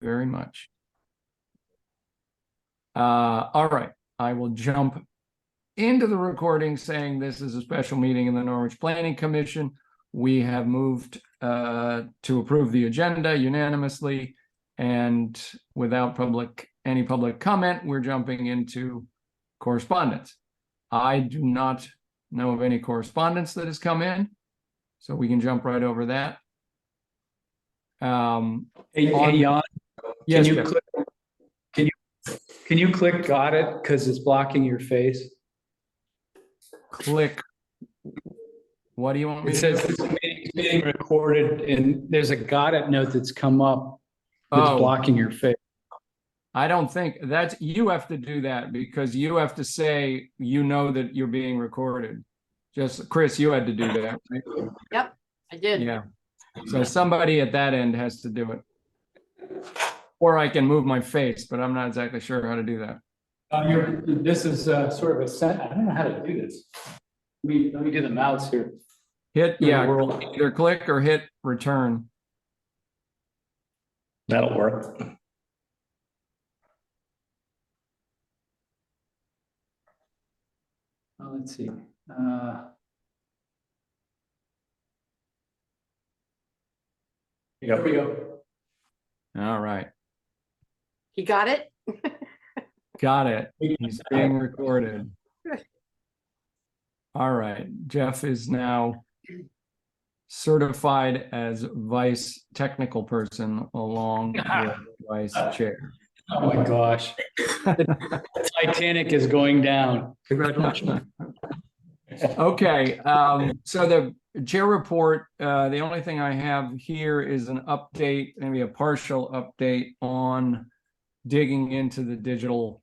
very much. All right, I will jump into the recording saying this is a special meeting in the Norwich Planning Commission. We have moved to approve the agenda unanimously, and without any public comment, we're jumping into correspondence. I do not know of any correspondence that has come in, so we can jump right over that. Hey, Jan, Yes, can you Jeff. click? Can you click got it because it's blocking your face? Click. What do you want me It to do? says this meeting is being recorded, and there's a got it note that's come up that's Oh. blocking your face. I don't think that's, you have to do that because you have to say, you know, that you're being recorded. Just Chris, you had to do that, right? Yep, I did. Yeah. So somebody at that end has to do it. Or I can move my face, but I'm not exactly sure how to do that. This is sort of a set. I don't know how to do this. Let me do the mouse here. Hit, yeah, World. either click or hit return. That'll work. Let's see. Here we go. All right. You got it? Got it. He's being recorded. All right. Jeff is now certified as vice technical person along with vice chair. Oh my gosh. The Titanic is going down. Congratulations. Okay, so the chair report, the only thing I have here is an update, maybe a partial update on digging into the digital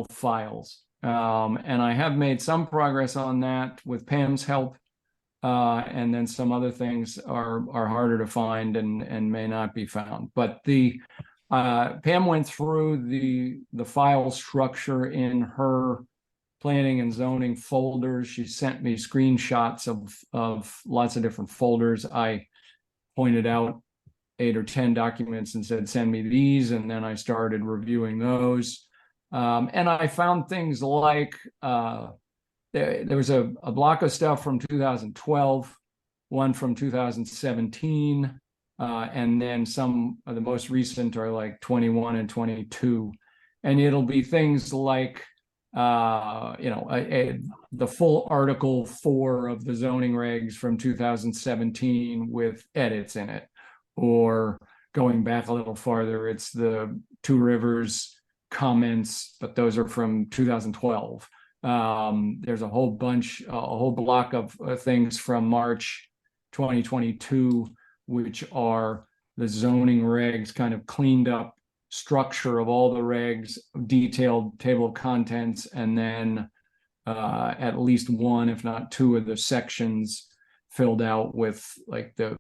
files. And I have made some progress on that with Pam's help. And then some other things are harder to find and may not be found. But Pam went through the file structure in her planning and zoning folders. She sent me screenshots of lots of different folders. I pointed out 8 or 10 documents and said, send me these. And then I started reviewing those. And I found things like there was a block of stuff from 2012, one from 2017, and then some of the most recent are like 21 and 22. And it'll be things like the full Article 4 of the zoning regs from 2017 with edits in it, or going back a little farther, it's the Two Rivers comments, but those are from 2012. There's a whole block of things from March 2022, which are the zoning regs kind of cleaned up structure of all the regs, detailed table of contents, and then at least one, if not two, of the sections filled out with like the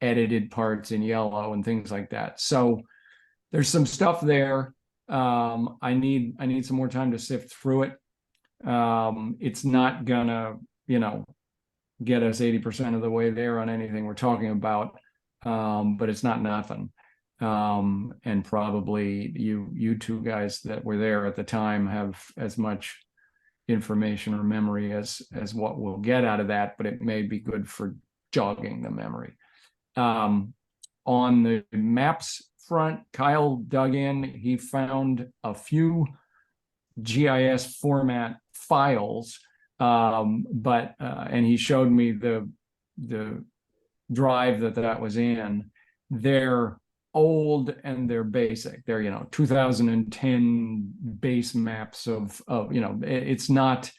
edited parts in yellow and things like that. So there's some stuff there. I need some more time to sift through it. It's not gonna, get us 80% of the way there on anything we're talking about, but it's not nothing. And probably you two guys that were there at the time have as much information or memory as what we'll get out of that, but it may be good for jogging the memory. On the maps front, Kyle dug in, he found a few GIS format files, and he showed me the drive that was in. They're old and they're basic. They're 2010 base maps of it's not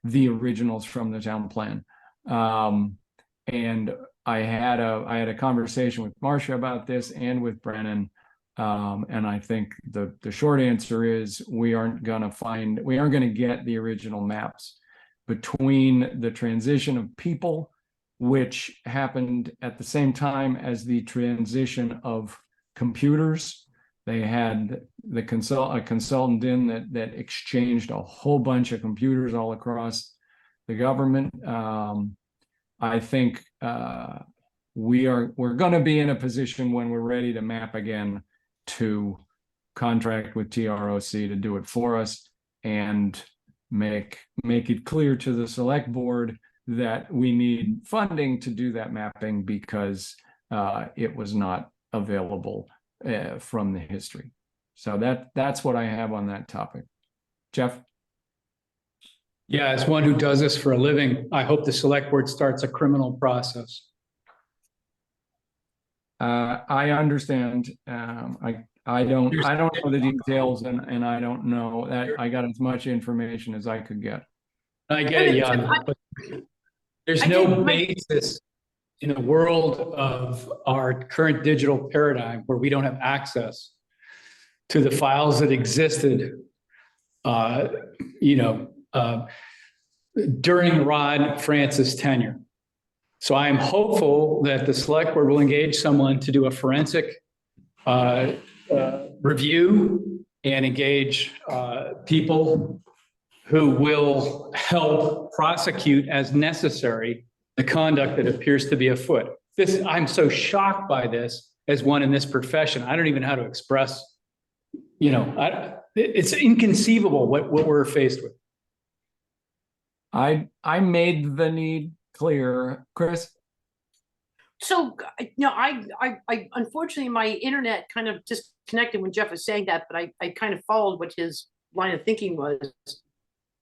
the originals from the town plan. And I had a conversation with Marcia about this and with Brennan, and I think the short answer is we aren't going to get the original maps. Between the transition of people, which happened at the same time as the transition of computers, they had a consultant in that exchanged a whole bunch of computers all across the government. I think we're going to be in a position when we're ready to map again to contract with TROC to do it for us and make it clear to the select board that we need funding to do that mapping because it was not available from the history. So that's what I have on that topic. Jeff? Yeah, as one who does this for a living, I hope the select board starts a criminal process. I understand. I don't know the details, and I don't know that I got as much information as I could get. I get it, Jan, but there's no basis in the world of our current digital paradigm where we don't have access to the files that existed, during Rod Francis' tenure. So I am hopeful that the select board will engage someone to do a forensic review and engage people who will help prosecute as necessary the conduct that appears to be afoot. I'm so shocked by this as one in this profession. I don't even know how to express, it's inconceivable what we're faced with. I made the need clear. Chris? So, I unfortunately, my internet kind of disconnected when Jeff was saying that, but I kind of followed what his line of thinking was.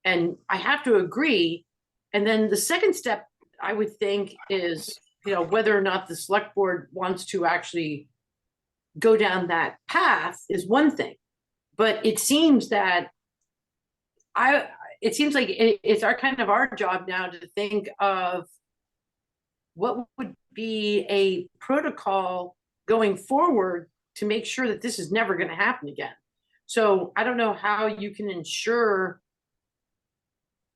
And I have to agree. And then the second step, I would think, is, whether or not the select board wants to actually go down that path is one thing. But it seems that it seems like it's our job now to think of what would be a protocol going forward to make sure that this is never going to happen again. So I don't know how you can ensure,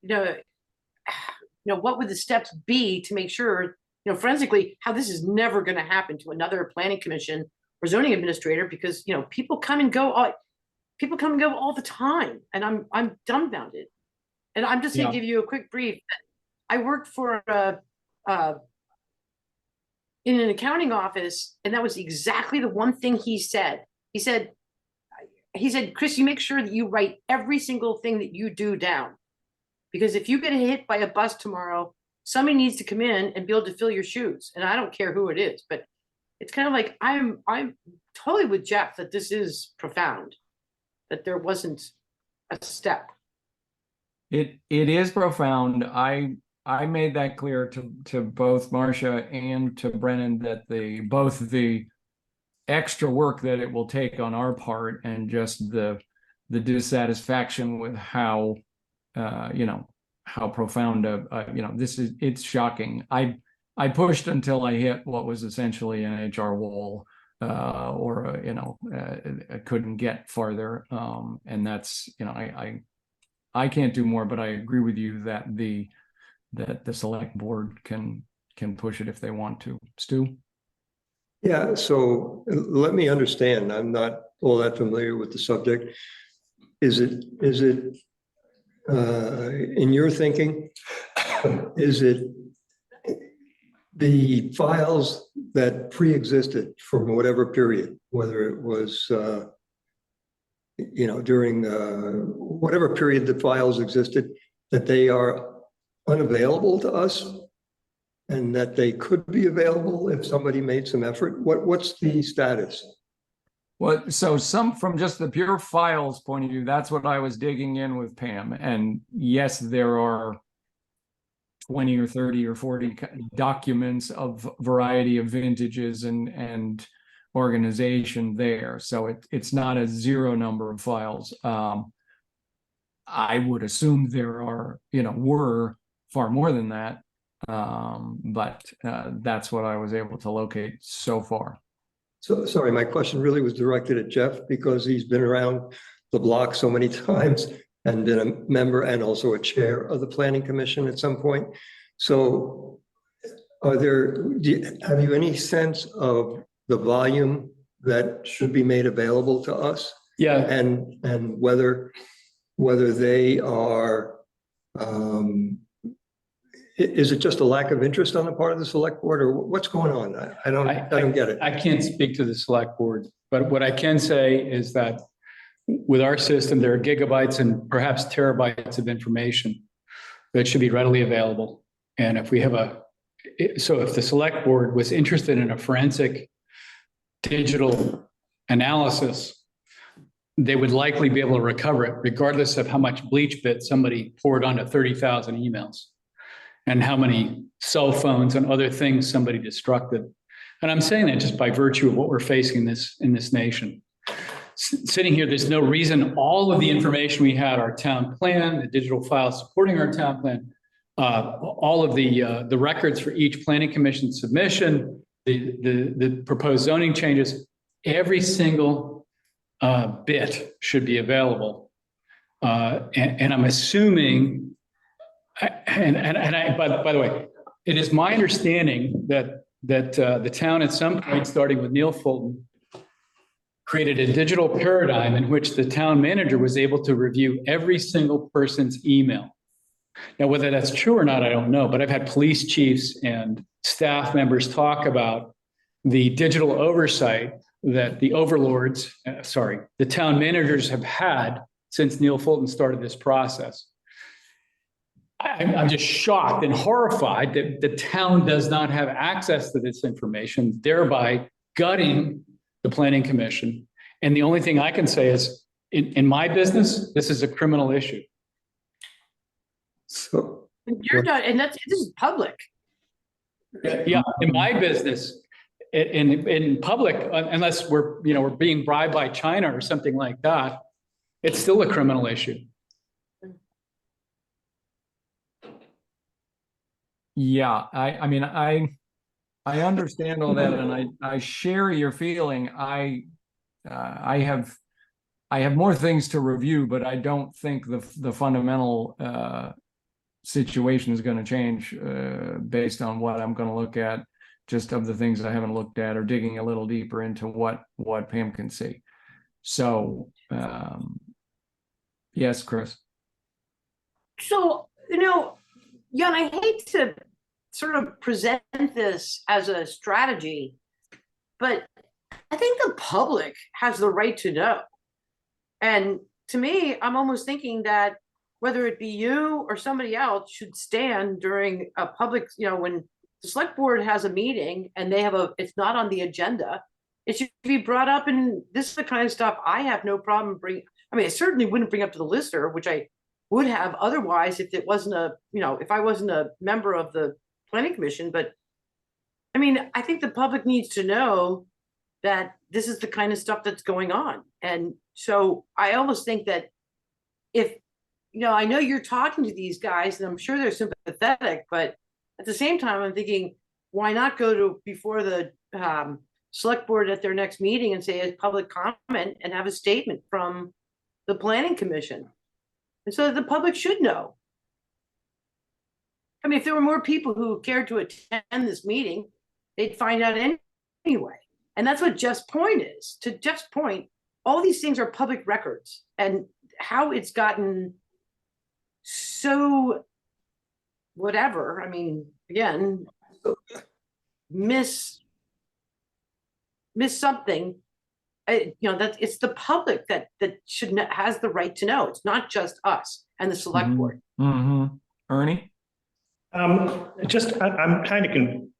what would the steps be to make sure, forensically, how this is never going to happen to another planning commission or zoning administrator, because, people come and go all the time, and I'm dumbfounded. And I'm just going to give you a quick brief. I worked for in an accounting office, and that was exactly the one thing he said. He said, Chris, you make sure that you write every single thing that you do down. Because if you get hit by a bus tomorrow, somebody needs to come in and be able to fill your shoes. And I don't care who it is, but it's kind of like, I'm totally with Jeff that this is profound, that there wasn't a step. It is profound. I made that clear to both Marcia and to Brennan that both the extra work that it will take on our part and just the dissatisfaction with how how profound it's shocking. I pushed until I hit what was essentially an HR wall, I couldn't get farther, and that's I can't do more, but I agree with you that the select board can push it if they want to. Stu? Yeah, so let me understand. I'm not all that familiar with the subject. Is it in your thinking, is it the files that pre-existed from whatever period, whether it was during whatever period the files existed, that they are unavailable to us and that they could be available if somebody made some effort? What's the status? Well, so from just the pure files point of view, that's what I was digging in with Pam. And yes, there are 20 or 30 or 40 documents of variety of vintages and organization there. So it's not a zero number of files. I would assume there were far more than that. But that's what I was able to locate so far. So sorry, my question really was directed at Jeff because he's been around the block so many times and been a member and also a chair of the Planning Commission at some point. So have you any sense of the volume that should be made available to us? Yeah. And whether they are is it just a lack of interest on the part of the select board, or what's going on? I don't get it. I can't speak to the select board, but what I can say is that with our system, there are gigabytes and perhaps terabytes of information that should be readily available. And if we have so if the select board was interested in a forensic digital analysis, they would likely be able to recover it regardless of how much bleach bit somebody poured onto 30,000 emails and how many cell phones and other things somebody destructed. And I'm saying that just by virtue of what we're facing in this nation. Sitting here, there's no reason all of the information we had, our town plan, the digital files supporting our town plan, all of the records for each planning commission submission, the proposed zoning changes, every single bit should be available. And I'm assuming, by the way, it is my understanding that the town at some point, starting with Neil Fulton, created a digital paradigm in which the town manager was able to review every single person's email. Now, whether that's true or not, I don't know, but I've had police chiefs and staff members talk about the digital oversight that the overlords, the town managers have had since Neil Fulton started this process. I'm just shocked and horrified that the town does not have access to this information, thereby gutting the planning commission. And the only thing I can say is, in my business, this is a criminal issue. So You're not, and this is public. Yeah, in my business, in public, unless we're being bribed by China or something like that, it's still a criminal issue. Yeah, I mean, I understand all that, and I share your feeling. I have more things to review, but I don't think the fundamental situation is going to change based on what I'm going to look at, just of the things I haven't looked at, or digging a little deeper into what Pam can see. So, yes, Chris. So, Jan, I hate to sort of present this as a strategy, but I think the public has the right to know. And to me, I'm almost thinking that whether it be you or somebody else should stand during a public, when the select board has a meeting and they have it's not on the agenda, it should be brought up. And this is the kind of stuff I have no problem bringing. I mean, I certainly wouldn't bring up to the listener, which I would have otherwise if it wasn't if I wasn't a member of the planning commission. But I mean, I think the public needs to know that this is the kind of stuff that's going on. And so I almost think that if, I know you're talking to these guys and I'm sure they're sympathetic, but at the same time, I'm thinking, why not go to before the select board at their next meeting and say a public comment and have a statement from the planning commission? And so the public should know. I mean, if there were more people who cared to attend this meeting, they'd find out anyway. And that's what Jeff's point is. To Jeff's point, all these things are public records, and how it's gotten so whatever. I mean, again, miss something. That it's the public that has the right to know. It's not just us and the select board. Mm-hmm. Ernie? I'm trying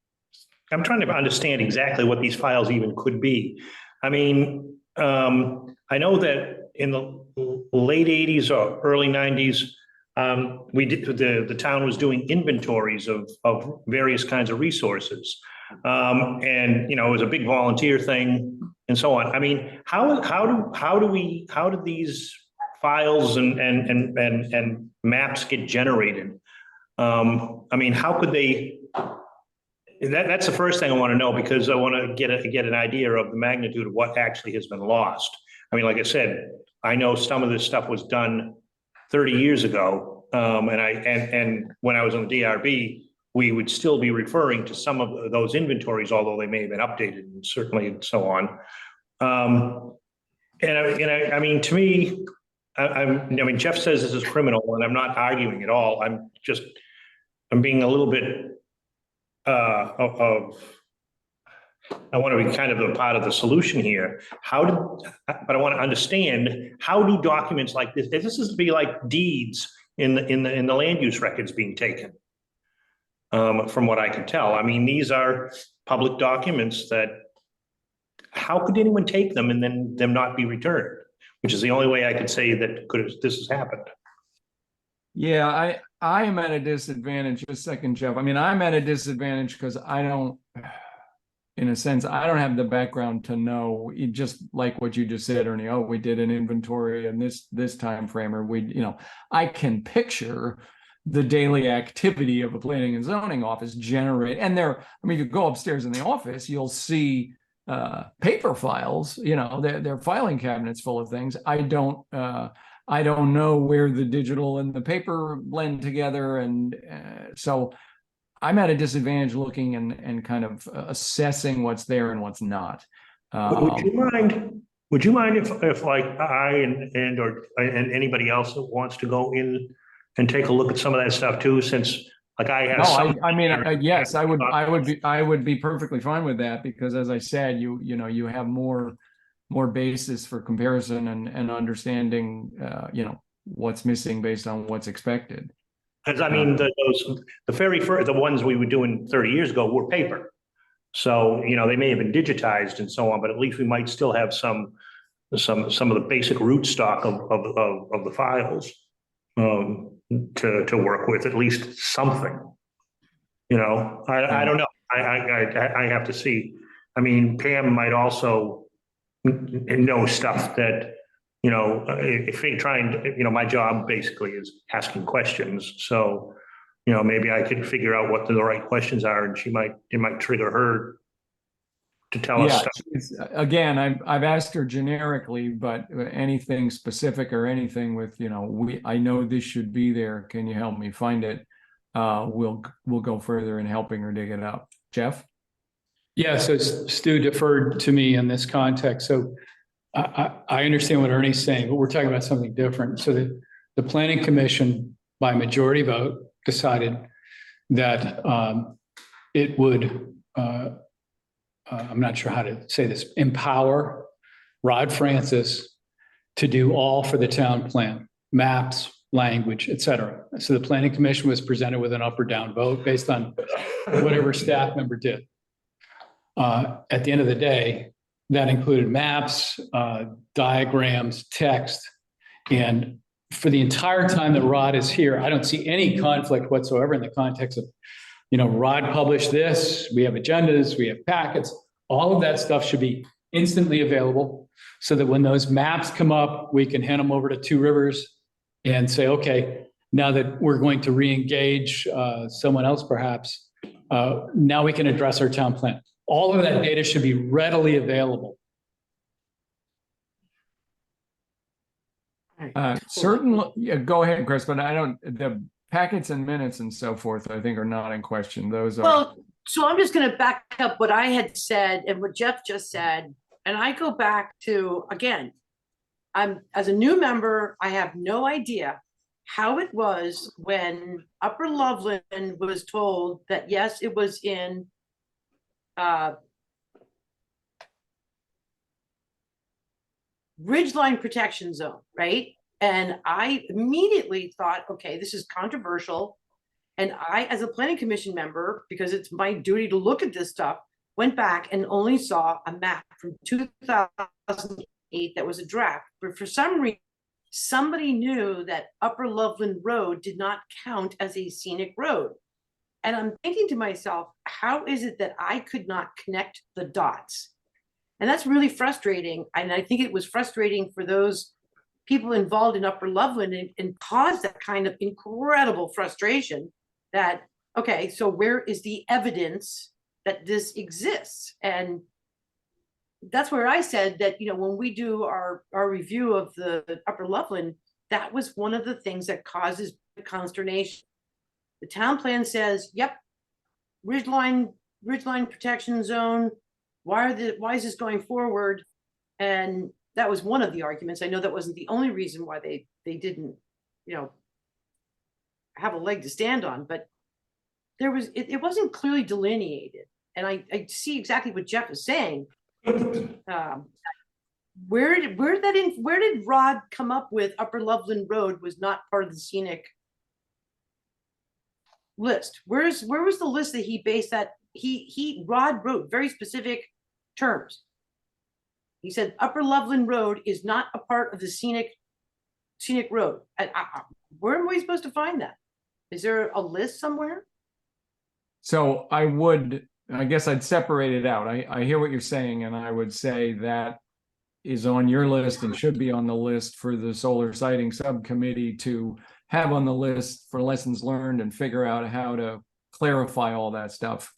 to understand exactly what these files even could be. I mean, I know that in the late 80s or early 90s, the town was doing inventories of various kinds of resources. And, it was a big volunteer thing and so on. I mean, how do these files and maps get generated? I mean, how could they? That's the first thing I want to know, because I want to get an idea of the magnitude of what actually has been lost. I mean, like I said, I know some of this stuff was done 30 years ago, and when I was on the DRB, we would still be referring to some of those inventories, although they may have been updated and certainly and so on. I mean, to me, I mean, Jeff says this is criminal, and I'm not arguing at all. I'm just I'm being a little bit of I want to be kind of a part of the solution here. But I want to understand, how do documents like this is to be like deeds in the land use records being taken. From what I can tell, I mean, these are public documents that, how could anyone take them and then them not be returned? Which is the only way I could say that this has happened. Yeah, I am at a disadvantage. Just a second, Jeff. I mean, I'm at a disadvantage because I don't, in a sense, I don't have the background to know, just like what you just said, Ernie. Oh, we did an inventory in this time frame, or I can picture the daily activity of a planning and zoning office generate. And I mean, you go upstairs in the office, you'll see paper files, they're filing cabinets full of things. I don't know where the digital and the paper blend together. And so I'm at a disadvantage looking and kind of assessing what's there and what's not. Would you mind if like I and anybody else that wants to go in and take a look at some of that stuff too, since like I have yes, I would be perfectly fine with that, because as I said, you have more basis for comparison and understanding, what's missing based on what's expected. Because I mean, the ones we were doing 30 years ago were paper. So, they may have been digitized and so on, but at least we might still have some of the basic root stock of the files to work with, at least something. I don't know. I have to see. I mean, Pam might also know stuff that, if you're trying to, my job basically is asking questions. So, maybe I could figure out what the right questions are, and it might trigger her to tell us stuff. Again, I've asked her generically, but anything specific or anything with, I know this should be there. Can you help me find it? We'll go further in helping her dig it up. Jeff? Yeah, so Stu deferred to me in this context. So I understand what Ernie's saying, but we're talking about something different. So the Planning Commission, by majority vote, decided that it would, I'm not sure how to say this, empower Rod Francis to do all for the town plan, maps, language, et cetera. So the Planning Commission was presented with an up or down vote based on whatever staff member did. At the end of the day, that included maps, diagrams, text, and for the entire time that Rod is here, I don't see any conflict whatsoever in the context of, Rod published this, we have agendas, we have packets, all of that stuff should be instantly available so that when those maps come up, we can hand them over to Two Rivers and say, okay, now that we're going to re-engage someone else perhaps, now we can address our town plan. All of that data should be readily available. Certainly, yeah, go ahead, Chris, but the packets and minutes and so forth, I think, are not in question. Those are. Well, so I'm just going to back up what I had said and what Jeff just said. And I go back to, again, as a new member, I have no idea how it was when Upper Loveland was told that, yes, it was in ridgeline protection zone, right? And I immediately thought, okay, this is controversial. And I, as a planning commission member, because it's my duty to look at this stuff, went back and only saw a map from 2008 that was a draft. But for some reason, somebody knew that Upper Loveland Road did not count as a scenic road. And I'm thinking to myself, how is it that I could not connect the dots? And that's really frustrating. And I think it was frustrating for those people involved in Upper Loveland and caused that kind of incredible frustration that, okay, so where is the evidence that this exists? And that's where I said that, when we do our review of the Upper Loveland, that was one of the things that causes consternation. The town plan says, yep, ridgeline protection zone. Why is this going forward? And that was one of the arguments. I know that wasn't the only reason why they didn't, have a leg to stand on, but it wasn't clearly delineated. And I see exactly what Jeff is saying. Where did Rod come up with Upper Loveland Road was not part of the scenic list? Where was the list that he based that? Rod wrote very specific terms. He said Upper Loveland Road is not a part of the scenic road. Where am I supposed to find that? Is there a list somewhere? So I guess I'd separate it out. I hear what you're saying, and I would say that is on your list and should be on the list for the solar siting subcommittee to have on the list for lessons learned and figure out how to clarify all that stuff.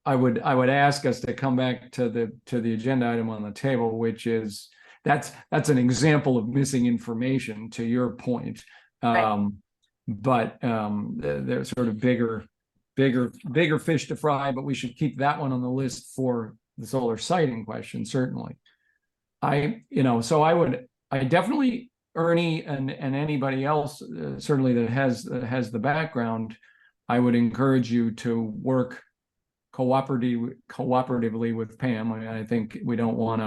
I would ask us to come back to the agenda item on the table, which is that's an example of missing information, to your point. Right. But there's sort of bigger fish to fry, but we should keep that one on the list for the solar siting question, certainly. I definitely, Ernie and anybody else, certainly that has the background, I would encourage you to work cooperatively with Pam. I think we don't want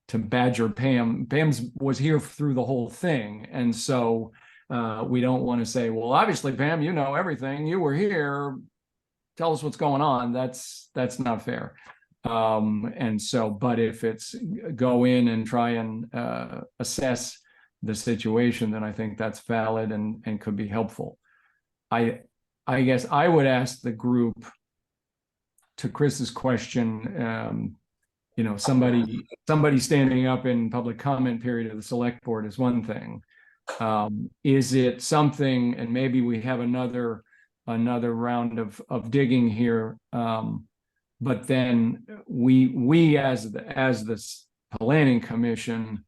to badger Pam. Pam's was here through the whole thing. And so we don't want to say, well, obviously, Pam, you know everything. You were here. Tell us what's going on. That's not fair. And so, but if it's go in and try and assess the situation, then I think that's valid and could be helpful. I guess I would ask the group, to Chris's question, somebody standing up in public comment period of the select board is one thing. Is it something, and maybe we have another round of digging here, but then we as the planning commission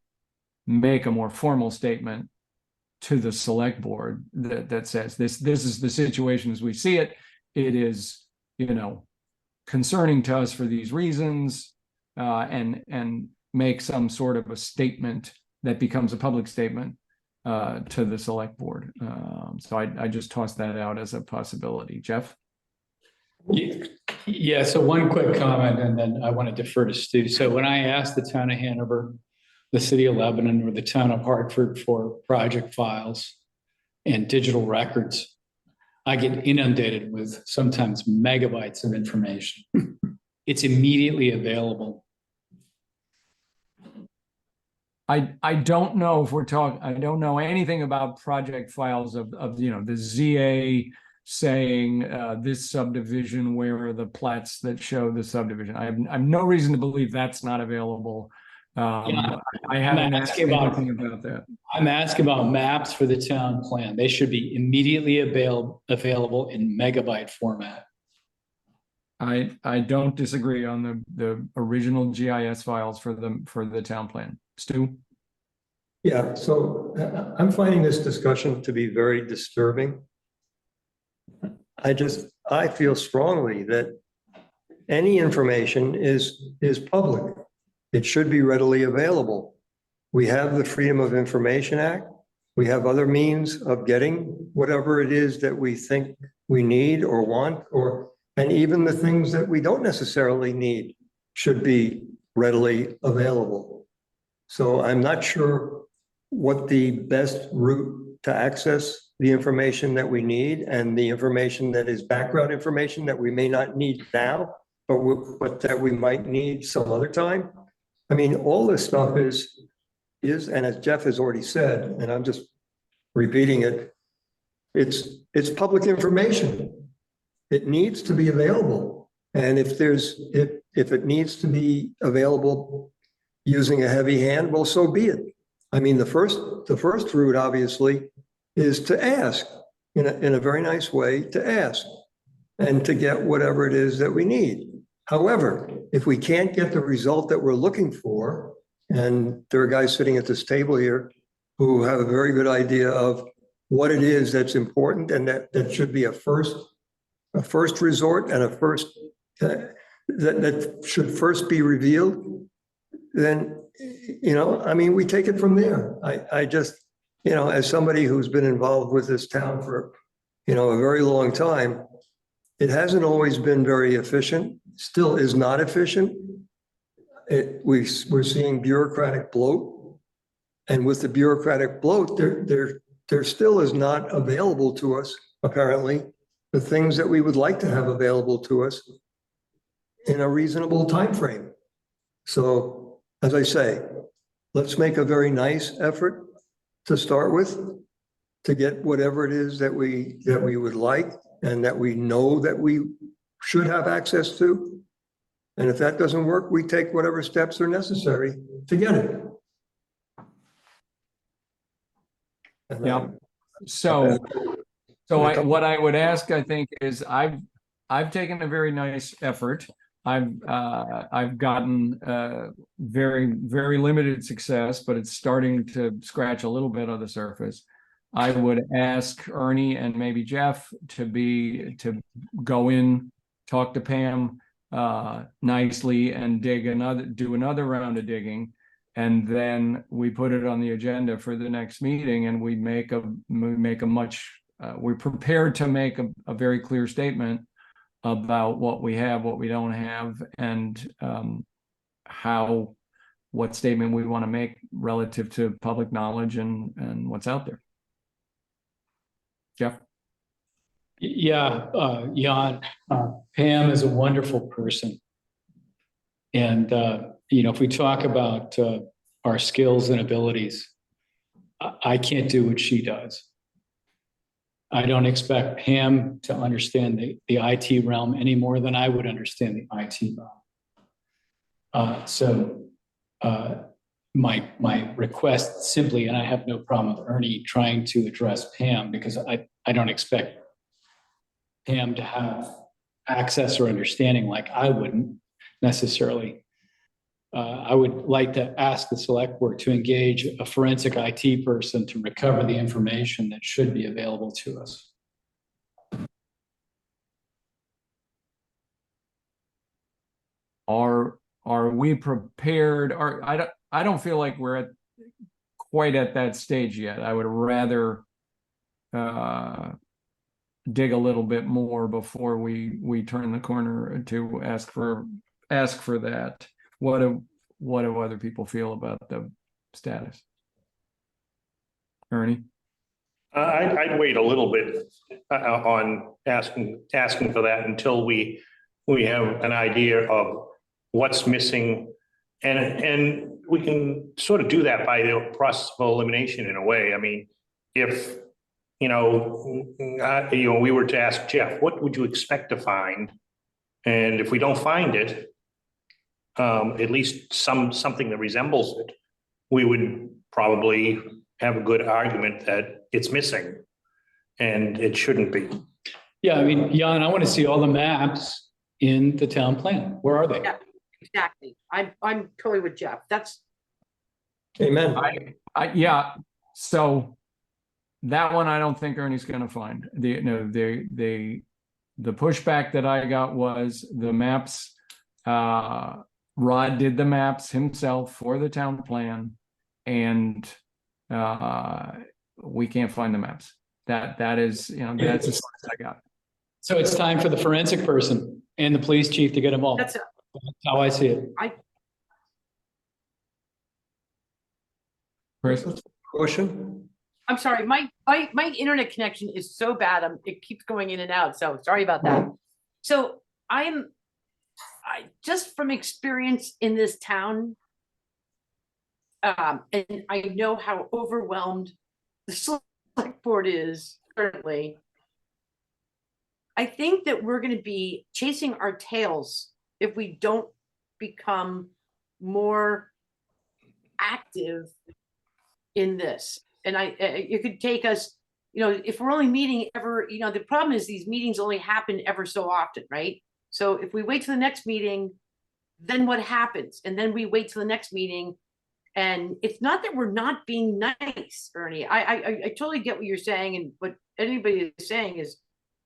make a more formal statement to the select board that says this is the situation as we see it. It is, concerning to us for these reasons, and make some sort of a statement that becomes a public statement to the select board. So I just tossed that out as a possibility. Jeff? Yeah, so one quick comment, and then I want to defer to Stu. So when I asked the town of Hanover, the city of Lebanon, or the town of Hartford for project files and digital records, I get inundated with sometimes megabytes of information. It's immediately available. I don't know if we're talking, I don't know anything about project files of the ZA saying this subdivision, where are the plats that show the subdivision. I have no reason to believe that's not available. I haven't asked anything about that. I'm asking about maps for the town plan. They should be immediately available in megabyte format. I don't disagree on the original GIS files for the town plan. Stu? Yeah, so I'm finding this discussion to be very disturbing. I feel strongly that any information is public. It should be readily available. We have the Freedom of Information Act. We have other means of getting whatever it is that we think we need or want, and even the things that we don't necessarily need should be readily available. So I'm not sure what the best route to access the information that we need, and the information that is background information that we may not need now, but that we might need some other time. I mean, all this stuff is, and as Jeff has already said, and I'm just repeating it, it's public information. It needs to be available. And if it needs to be available using a heavy hand, well, so be it. I mean, the first route, obviously, is to ask in a very nice way, to ask and to get whatever it is that we need. However, if we can't get the result that we're looking for, and there are guys sitting at this table here who have a very good idea of what it is that's important, and that should be a first resort, and that should first be revealed, then, I mean, we take it from there. I just, as somebody who's been involved with this town for, a very long time, It hasn't always been very efficient, still is not efficient. We're seeing bureaucratic bloat. And with the bureaucratic bloat, there still is not available to us, apparently, the things that we would like to have available to us in a reasonable time frame. So, as I say, let's make a very nice effort to start with, to get whatever it is that we would like and that we know that we should have access to. And if that doesn't work, we take whatever steps are necessary to get it. And Yeah. So what I would ask, I think, is I've taken a very nice effort. I've gotten very limited success, but it's starting to scratch a little bit on the surface. I would ask Ernie and maybe Jeff to go in, talk to Pam nicely, and do another round of digging. And then we put it on the agenda for the next meeting, and we're prepared to make a very clear statement about what we have, what we don't have, and what statement we want to make relative to public knowledge and what's out there. Jeff? Yeah, Jan, Pam is a wonderful person. And, if we talk about our skills and abilities, I can't do what she does. I don't expect Pam to understand the IT realm any more than I would understand the IT realm. So my request simply, and I have no problem with Ernie trying to address Pam, because I don't expect Pam to have access or understanding like I wouldn't necessarily. I would like to ask the select board to engage a forensic IT person to recover the information that should be available to us. Are we prepared? I don't feel like we're quite at that stage yet. I would rather dig a little bit more before we turn the corner to ask for that. What do other people feel about the status? Ernie? I'd wait a little bit on asking for that until we have an idea of what's missing. And we can sort of do that by the process of elimination in a way. I mean, if, we were to ask Jeff, what would you expect to find? And if we don't find it, at least something that resembles it, we would probably have a good argument that it's missing and it shouldn't be. Yeah, I mean, Jan, I want to see all the maps in the town plan. Where are they? Yeah, exactly. I'm totally with Jeff. That's Amen. Yeah. So that one I don't think Ernie's going to find. The pushback that I got was the maps. Rod did the maps himself for the town plan, and we can't find the maps. That is, that's as far as I got. So it's time for the forensic person and the police chief to get involved. that's That's how I see it. Chris? Question? I'm sorry, my internet connection is so bad. It keeps going in and out. So sorry about that. So I just from experience in this town, and I know how overwhelmed the select board is currently. I think that we're going to be chasing our tails if we don't become more active in this. And it could take us, if we're only meeting ever, the problem is these meetings only happen ever so often, right? So if we wait till the next meeting, then what happens? And then we wait till the next meeting. And it's not that we're not being nice, Ernie. I totally get what you're saying. And what anybody is saying is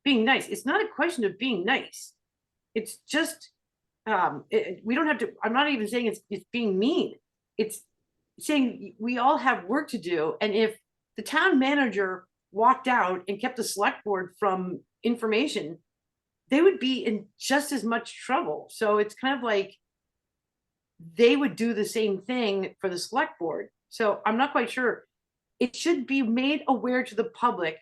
being nice. It's not a question of being nice. It's just, we don't have to, I'm not even saying it's being mean. It's saying we all have work to do. And if the town manager walked out and kept the select board from information, they would be in just as much trouble. So it's kind of like they would do the same thing for the select board. So I'm not quite sure. It should be made aware to the public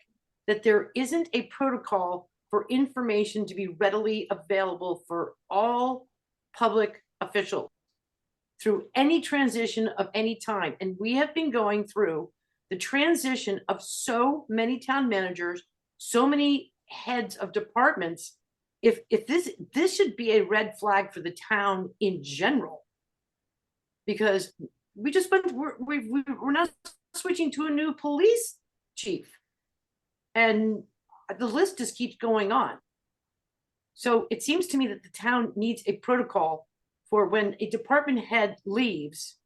that there isn't a protocol for information to be readily available for all public officials through any transition of any time. And we have been going through the transition of so many town managers, so many heads of departments. If this should be a red flag for the town in general, because we just went, we're now switching to a new police chief, and the list just keeps going on. So it seems to me that the town needs a protocol for when a department head leaves,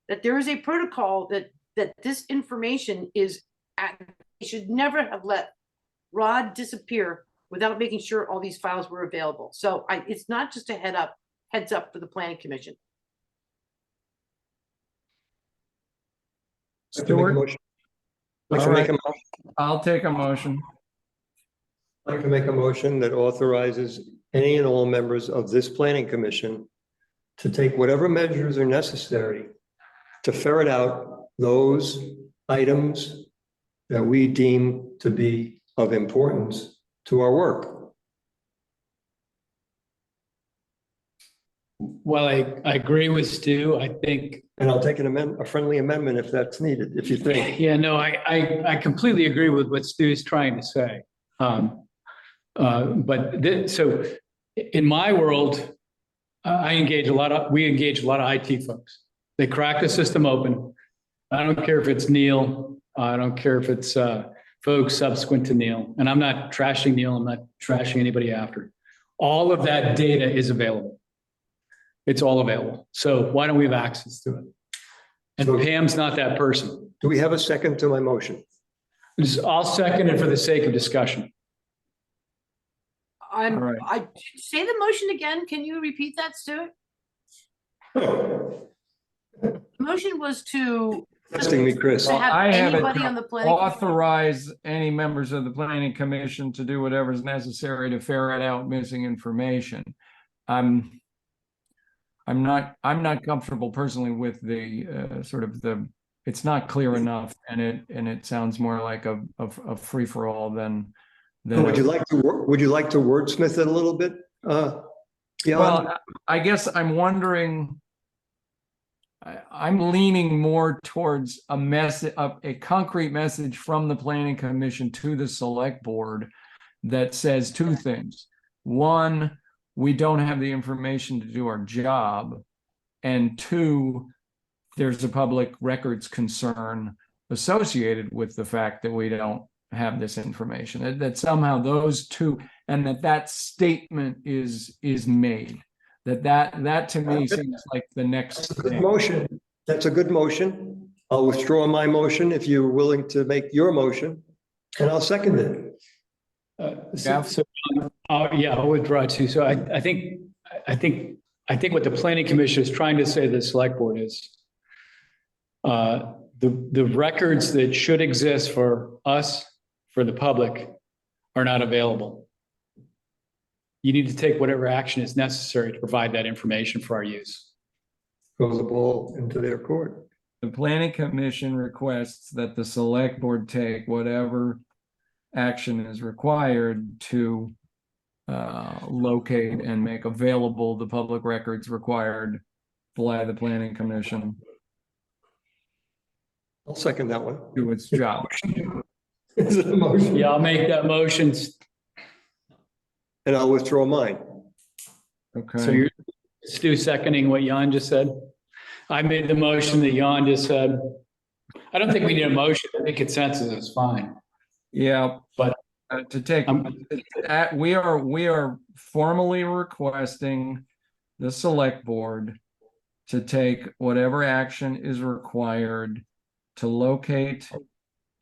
that there is a protocol that this information is at, they should never have let Rod disappear without making sure all these files were available. So it's not just a heads up for the planning commission. I'd like to make a Stuart? motion. I'd like All to make right. a motion. I'll take a motion. I'd like to make a motion that authorizes any and all members of this planning commission to take whatever measures are necessary to ferret out those items that we deem to be of importance to our work. Well, I agree with Stu. I think, And I'll take a friendly amendment if that's needed, if you think. yeah, no, I completely agree with what Stu's trying to say. So in my world, we engage a lot of IT folks. They crack the system open. I don't care if it's Neil. I don't care if it's folks subsequent to Neil. And I'm not trashing Neil. I'm not trashing anybody after. All of that data is available. It's all available. So why don't we have access to it? And So- Pam's not that person. Do we have a second to my motion? I'll second it for the sake of discussion. All right. I say the motion again. Can you repeat that, Stuart? The motion was to Testing me, Chris. to have I have it anybody to on the planning. authorize any members of the planning commission to do whatever is necessary to ferret out missing information. I'm not comfortable personally with the it's not clear enough, and it sounds more like a free for all than. Would you like to wordsmith it a little bit? Jan? Well, I guess I'm wondering. I'm leaning more towards a concrete message from the planning commission to the select board that says two things. One, we don't have the information to do our job. And two, there's a public records concern associated with the fact that we don't have this information, that somehow those two, and that statement is made. That to me seems like the next That's a good thing. motion. That's a good motion. I'll withdraw my motion if you're willing to make your motion, and I'll second it. I'll withdraw too. So I think what the planning commission is trying to say to the select board is the records that should exist for us, for the public, are not available. You need to take whatever action is necessary to provide that information for our use. Throw the ball into their court. The planning commission requests that the select board take whatever action is required to locate and make available the public records required by the planning commission I'll second that one. to its job. Is it a motion? Yeah, I'll make that motion. And I'll withdraw mine. So Okay, you're, Stu, seconding what Jan just said? I made the motion that Jan just said. I don't think we need a motion. I think consensus is fine. yeah, But- to take, we are formally requesting the select board to take whatever action is required to locate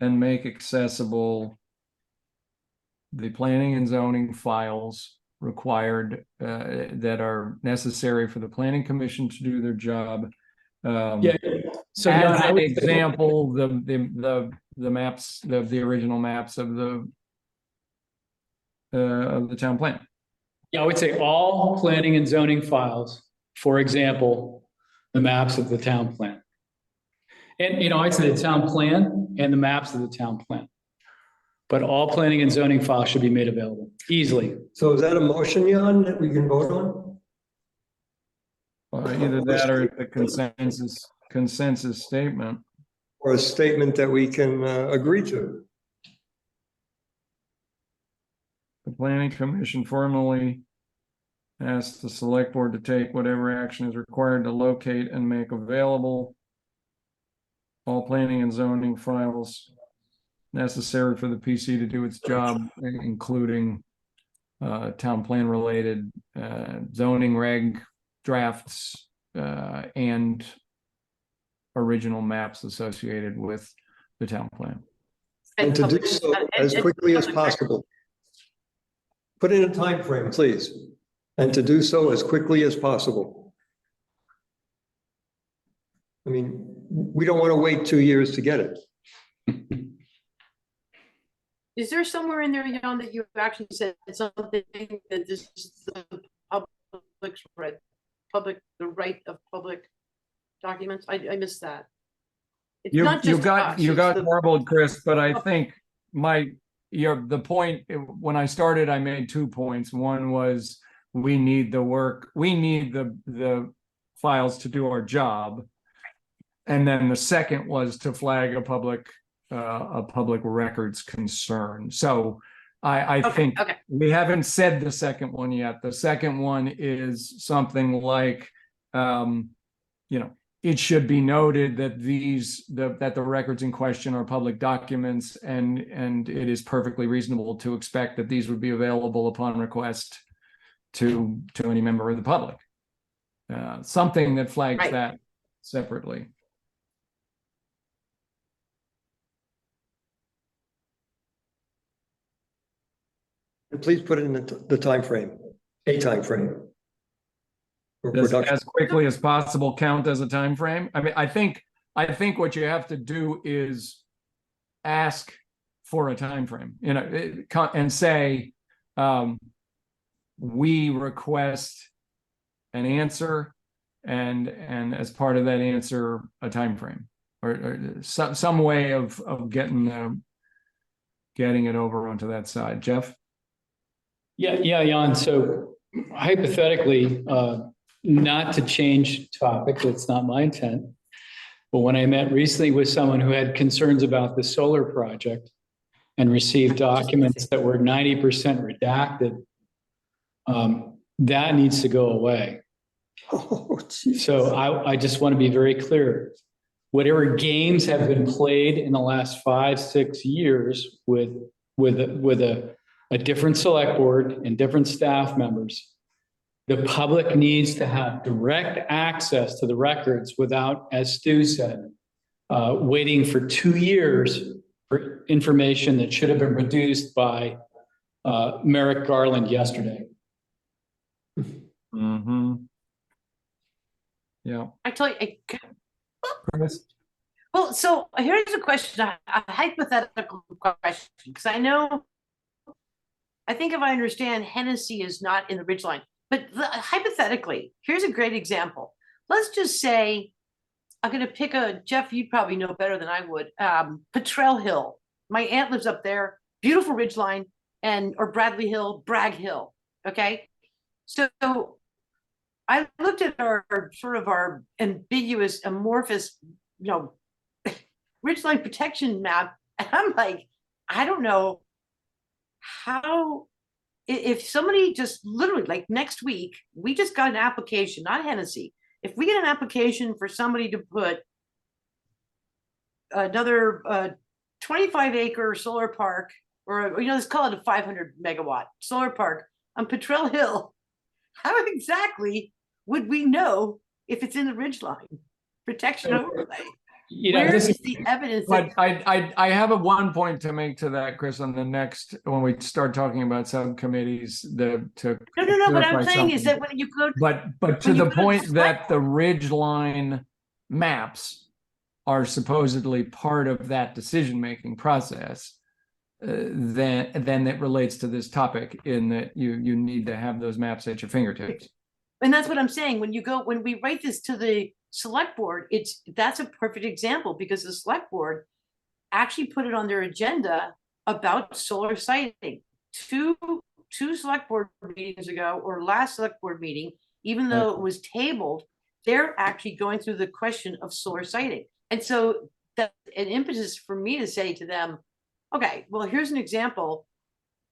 and make accessible the planning and zoning files required that are necessary for the planning commission to do their job. Yeah. So Jan, As I an would- example, the maps, the original maps of the town plan. Yeah, I would say all planning and zoning files, for example, the maps of the town plan. And, I'd say the town plan and the maps of the town plan. But all planning and zoning files should be made available easily. So is that a motion, Jan, that we can vote on? Either that or the consensus statement. Or a statement that we can agree to? The planning commission formally asks the select board to take whatever action is required to locate and make available all planning and zoning files necessary for the PC to do its job, including town plan related zoning reg drafts and original maps associated with the town plan. And to do public- so as and quickly as public record. possible. Put in a time frame, please. And to do so as quickly as possible. I mean, we don't want to wait 2 years to get it. Is there somewhere in there, Jan, that you actually said something that this is the public's right, the right of public documents? I missed that. It's You not just us, you it's got the- warbled, Chris, but I think the point, when I started, I made 2 points. One was we need the work, we need the files to do our job. And then the second was to flag a public records concern. So I Okay, think okay. we haven't said the second one yet. The second one is something like, it should be noted that that the records in question are public documents, and it is perfectly reasonable to expect that these would be available upon request to any member of the public. Something that flags Right. that separately. And please put in the time frame, a time frame. For Does production. as quickly as possible count as a time frame? I mean, I think what you have to do is ask for a time frame, and say, we request an answer, and as part of that answer, a time frame, or some way of getting it over onto that side. Jeff? Yeah, Jan. So hypothetically, not to change topic, that's not my intent. But when I met recently with someone who had concerns about the solar project and received documents that were 90% redacted, that needs to go away. Oh, geez. So I just want to be very clear. Whatever games have been played in the last 5-6 years with a different select board and different staff members, the public needs to have direct access to the records without, as Stu said, waiting for 2 years for information that should have been produced by Merrick Garland yesterday. Mm-hmm. Yeah. I tell you, Chris? well, so here's a question, a hypothetical question, because I think if I understand, Hennessy is not in the ridgeline, but hypothetically, here's a great example. Let's just say, I'm going to pick Jeff, you probably know better than I would, Potrel Hill. My aunt lives up there, beautiful ridgeline, or Bradley Hill, Bragg Hill, okay? So I looked at our ambiguous, amorphous, ridgeline protection map, and I'm like, I don't know how, if somebody just literally, like next week, we just got an application, not Hennessy. If we get an application for somebody to put another 25-acre solar park, or let's call it a 500 megawatt solar park on Potrel Hill, how exactly would we know if it's in the ridgeline protection overlay? Where This is the evidence? But I have a one point to make to that, Chris, on the next, when we start talking about subcommittees, No, what I'm clarify saying is something. that when you go, But to when you the go to the point select that the ridgeline maps are supposedly part of that decision-making process, then that relates to this topic in that you need to have those maps at your fingertips. And that's what I'm saying. When we write this to the select board, that's a perfect example because the select board actually put it on their agenda about solar siting. Two select board meetings ago, or last select board meeting, even though it was tabled, they're actually going through the question of solar siting. And so that's an impetus for me to say to them, okay, well, here's an example.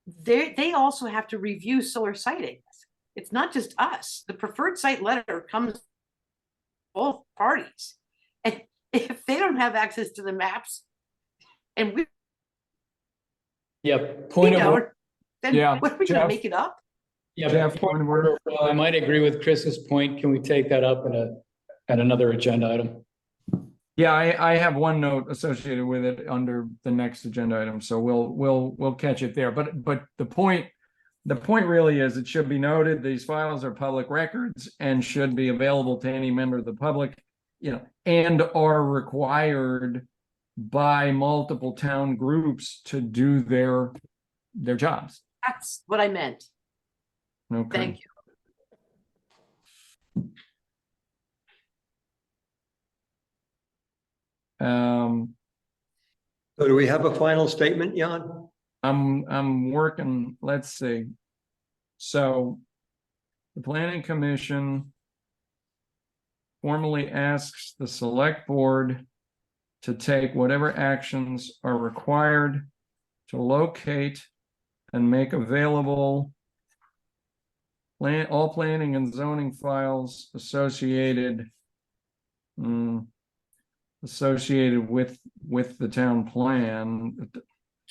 They also have to review solar siting. It's not just us. The preferred site letter comes from both parties. And if they don't have access to the maps and we Point of don't, order. then Yeah, what are we gonna Jeff? make it up? Jeff, point of order. Well, I might agree with Chris's point. Can we take that up at another agenda item? Yeah, I have one note associated with it under the next agenda item, so we'll catch it there. But the point really is it should be noted these files are public records and should be available to any member of the public, and are required by multiple town groups to do their jobs. That's what I meant. Okay. Thank you. So do we have a final statement, Jan? I'm working, let's see. So the planning commission formally asks the select board to take whatever actions are required to locate and make available all planning and zoning files associated with the town plan.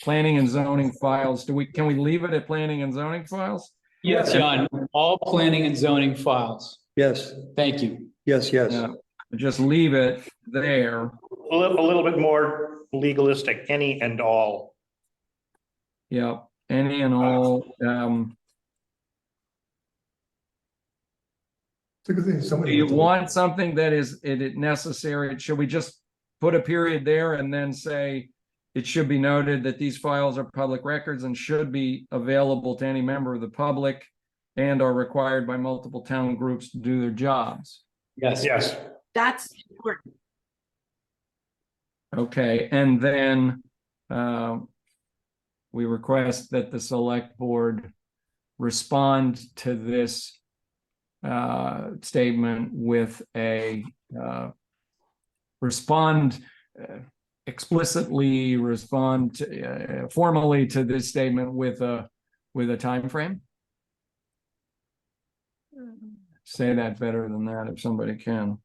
Planning and zoning files, can we leave it at planning and zoning files? Yes, John, all planning and zoning files. Yes, Thank you. yes, yes. Yeah, just leave it there. A little bit more legalistic, any and all. Yeah, any and all, It's a good thing do somebody. you want something that is it necessary? Should we just put a period there and then say it should be noted that these files are public records and should be available to any member of the public and are required by multiple town groups to do their jobs? Yes. Yes, That's important. Okay, and then we request that the select board respond to this statement with a explicitly respond to, formally to this statement with a time frame. Say that better than that if somebody can.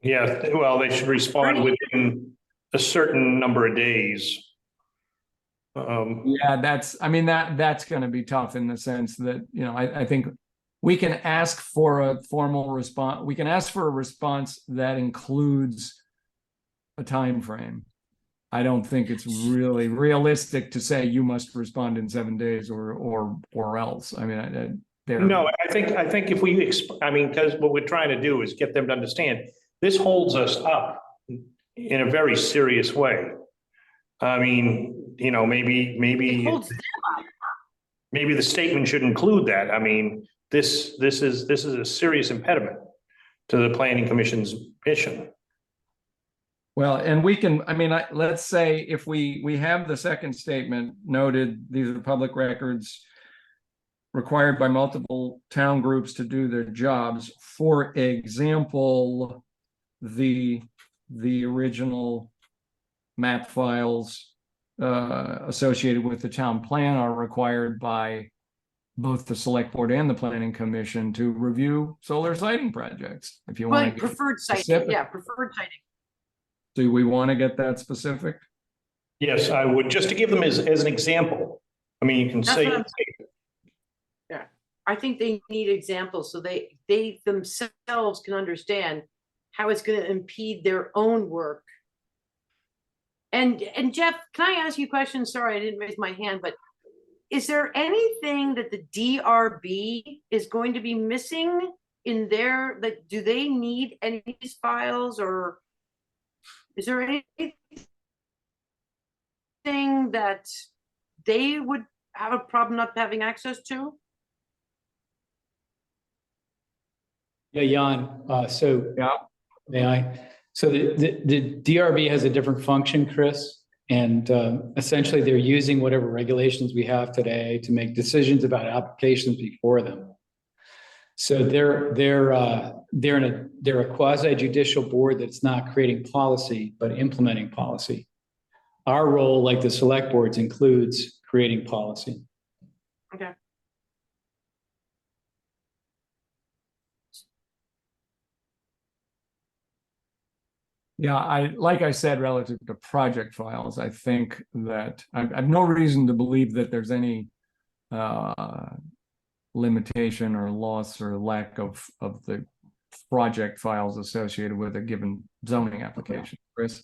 yeah, well, they should respond within a certain number of days. Yeah, that's going to be tough in the sense that, I think we can ask for a formal response. We can ask for a response that includes a time frame. I don't think it's really realistic to say you must respond in 7 days or else. I mean, No, I think if we, because what we're trying to do is get them to understand, this holds us up in a very serious way. I mean, maybe It holds maybe the statement should include that. I mean, this is a serious impediment to the planning commission's mission. Well, and we can, let's say if we have the second statement noted, these are the public records required by multiple town groups to do their jobs. For example, the original map files associated with the town plan are required by both the select board and the planning commission to review solar siting projects. If you want to preferred siting, specific. yeah, preferred siting. Do we want to get that specific? Yes, I would, just to give them as an example. I mean, you can That's say, what I'm Yeah, I think they need examples so they themselves can understand how it's going to impede their own work. And Jeff, can I ask you a question? Sorry, I didn't raise my hand, but is there anything that the DRB is going to be missing in there? Like, do they need any of these files, or is there anything that they would have a problem not having access to? Yeah, Jan, so Yeah. may I? So the DRB has a different function, Chris. And essentially they're using whatever regulations we have today to make decisions about applications before them. So they're a quasi judicial board that's not creating policy, but implementing policy. Our role, like the select boards, includes creating policy. Okay. Yeah, like I said, relative to project files, I think that I've no reason to believe that there's any limitation or loss or lack of the project files associated with a given zoning application. Chris?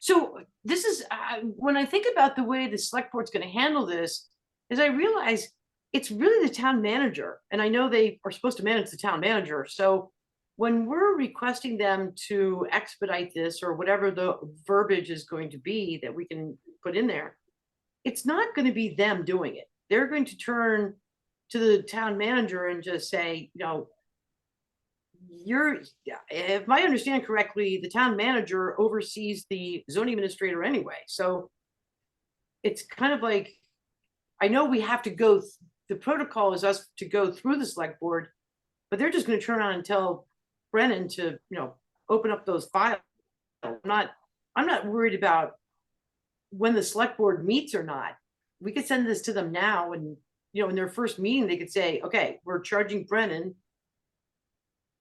So this is, when I think about the way the select board's gonna handle this, is I realize it's really the town manager, and I know they are supposed to manage the town manager, so when we're requesting them to expedite this, or whatever the verbiage is going to be that we can put in there, it's not gonna be them doing it. They're going to turn to the town manager and just say, you know, if I understand correctly, the town manager oversees the zoning administrator anyway, so it's kind of like, I know we have to go, the protocol is us to go through the select board, but they're just gonna turn on and tell Brennan to, you know, open up those files. I'm not worried about when the select board meets or not. We could send this to them now, and, you know, in their first meeting, they could say, okay, we're charging Brennan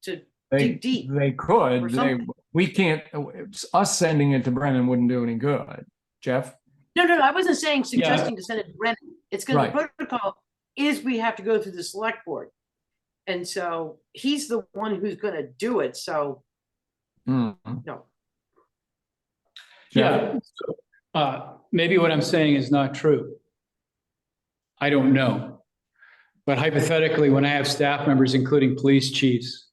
to dig deep. They could, something. we can't, us sending it to Brennan wouldn't do any good. Jeff? No, I wasn't suggesting to send it to Brennan. It's gonna, Right. the protocol is we have to go through the select board. And so he's the one who's gonna do it, so, Mhm. no. Jeff? Yeah. Maybe what I'm saying is not true. I don't know. But hypothetically, when I have staff members, including police chiefs,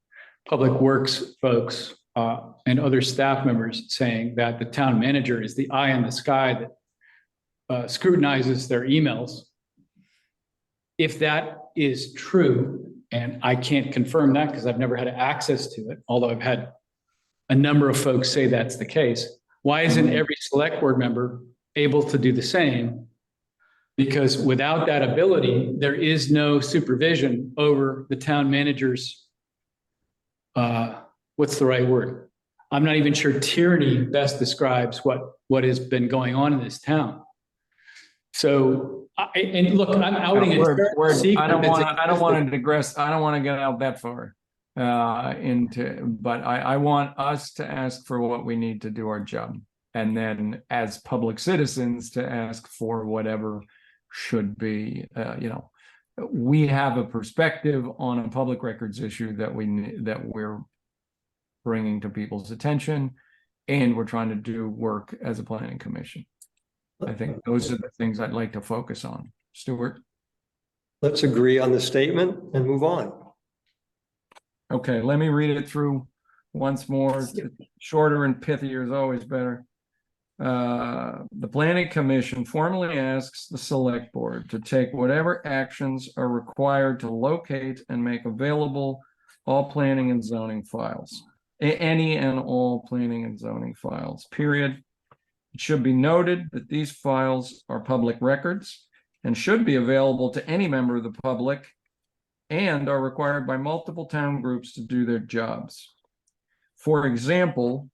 public works folks, and other staff members saying that the town manager is the eye in the sky that scrutinizes their emails, if that is true, and I can't confirm that because I've never had access to it, although I've had a number of folks say that's the case, why isn't every select board member able to do the same? Because without that ability, there is no supervision over the town manager's, what's the right word? I'm not even sure tyranny best describes what has been going on in this town. So, and look, I'm outing a secret. I don't want to digress. I don't want to get out that far but I want us to ask for what we need to do our job. And then as public citizens to ask for whatever should be, you know, we have a perspective on a public records issue that we're bringing to people's attention, and we're trying to do work as a planning commission. I think those are the things I'd like to focus on. Stuart? Let's agree on the statement and move on. Okay, let me read it through once more. Shorter and pithier is always better. The Planning Commission formally asks the Select Board to take whatever actions are required to locate and make available all planning and zoning files. Any and all planning and zoning files, period. It should be noted that these files are public records and should be available to any member of the public and are required by multiple town groups to do their jobs. For example,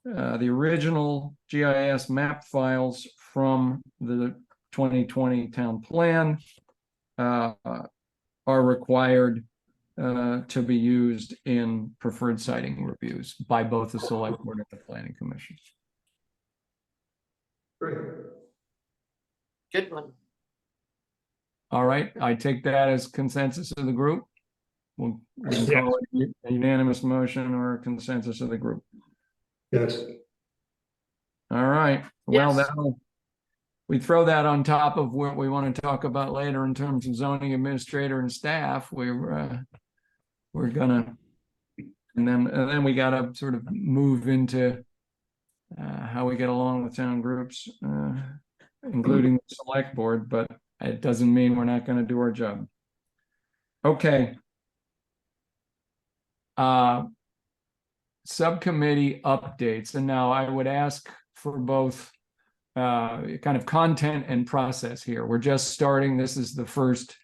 the original GIS map files from the 2020 town plan are required to be used in preferred siting reviews by both the Select Board and the Planning Commission. Good one. All right, I take that as consensus of the group. We can call it a unanimous motion or a consensus of the group. Yes. All right, well, Yes. we throw that on top of what we want to talk about later in terms of zoning administrator and staff. We're gonna, and then we gotta sort of move into how we get along with town groups. including the select board, but it doesn't mean we're not gonna do our job. Okay. Subcommittee updates, and now I would ask for both kind of content and process here. We're just starting. This is the first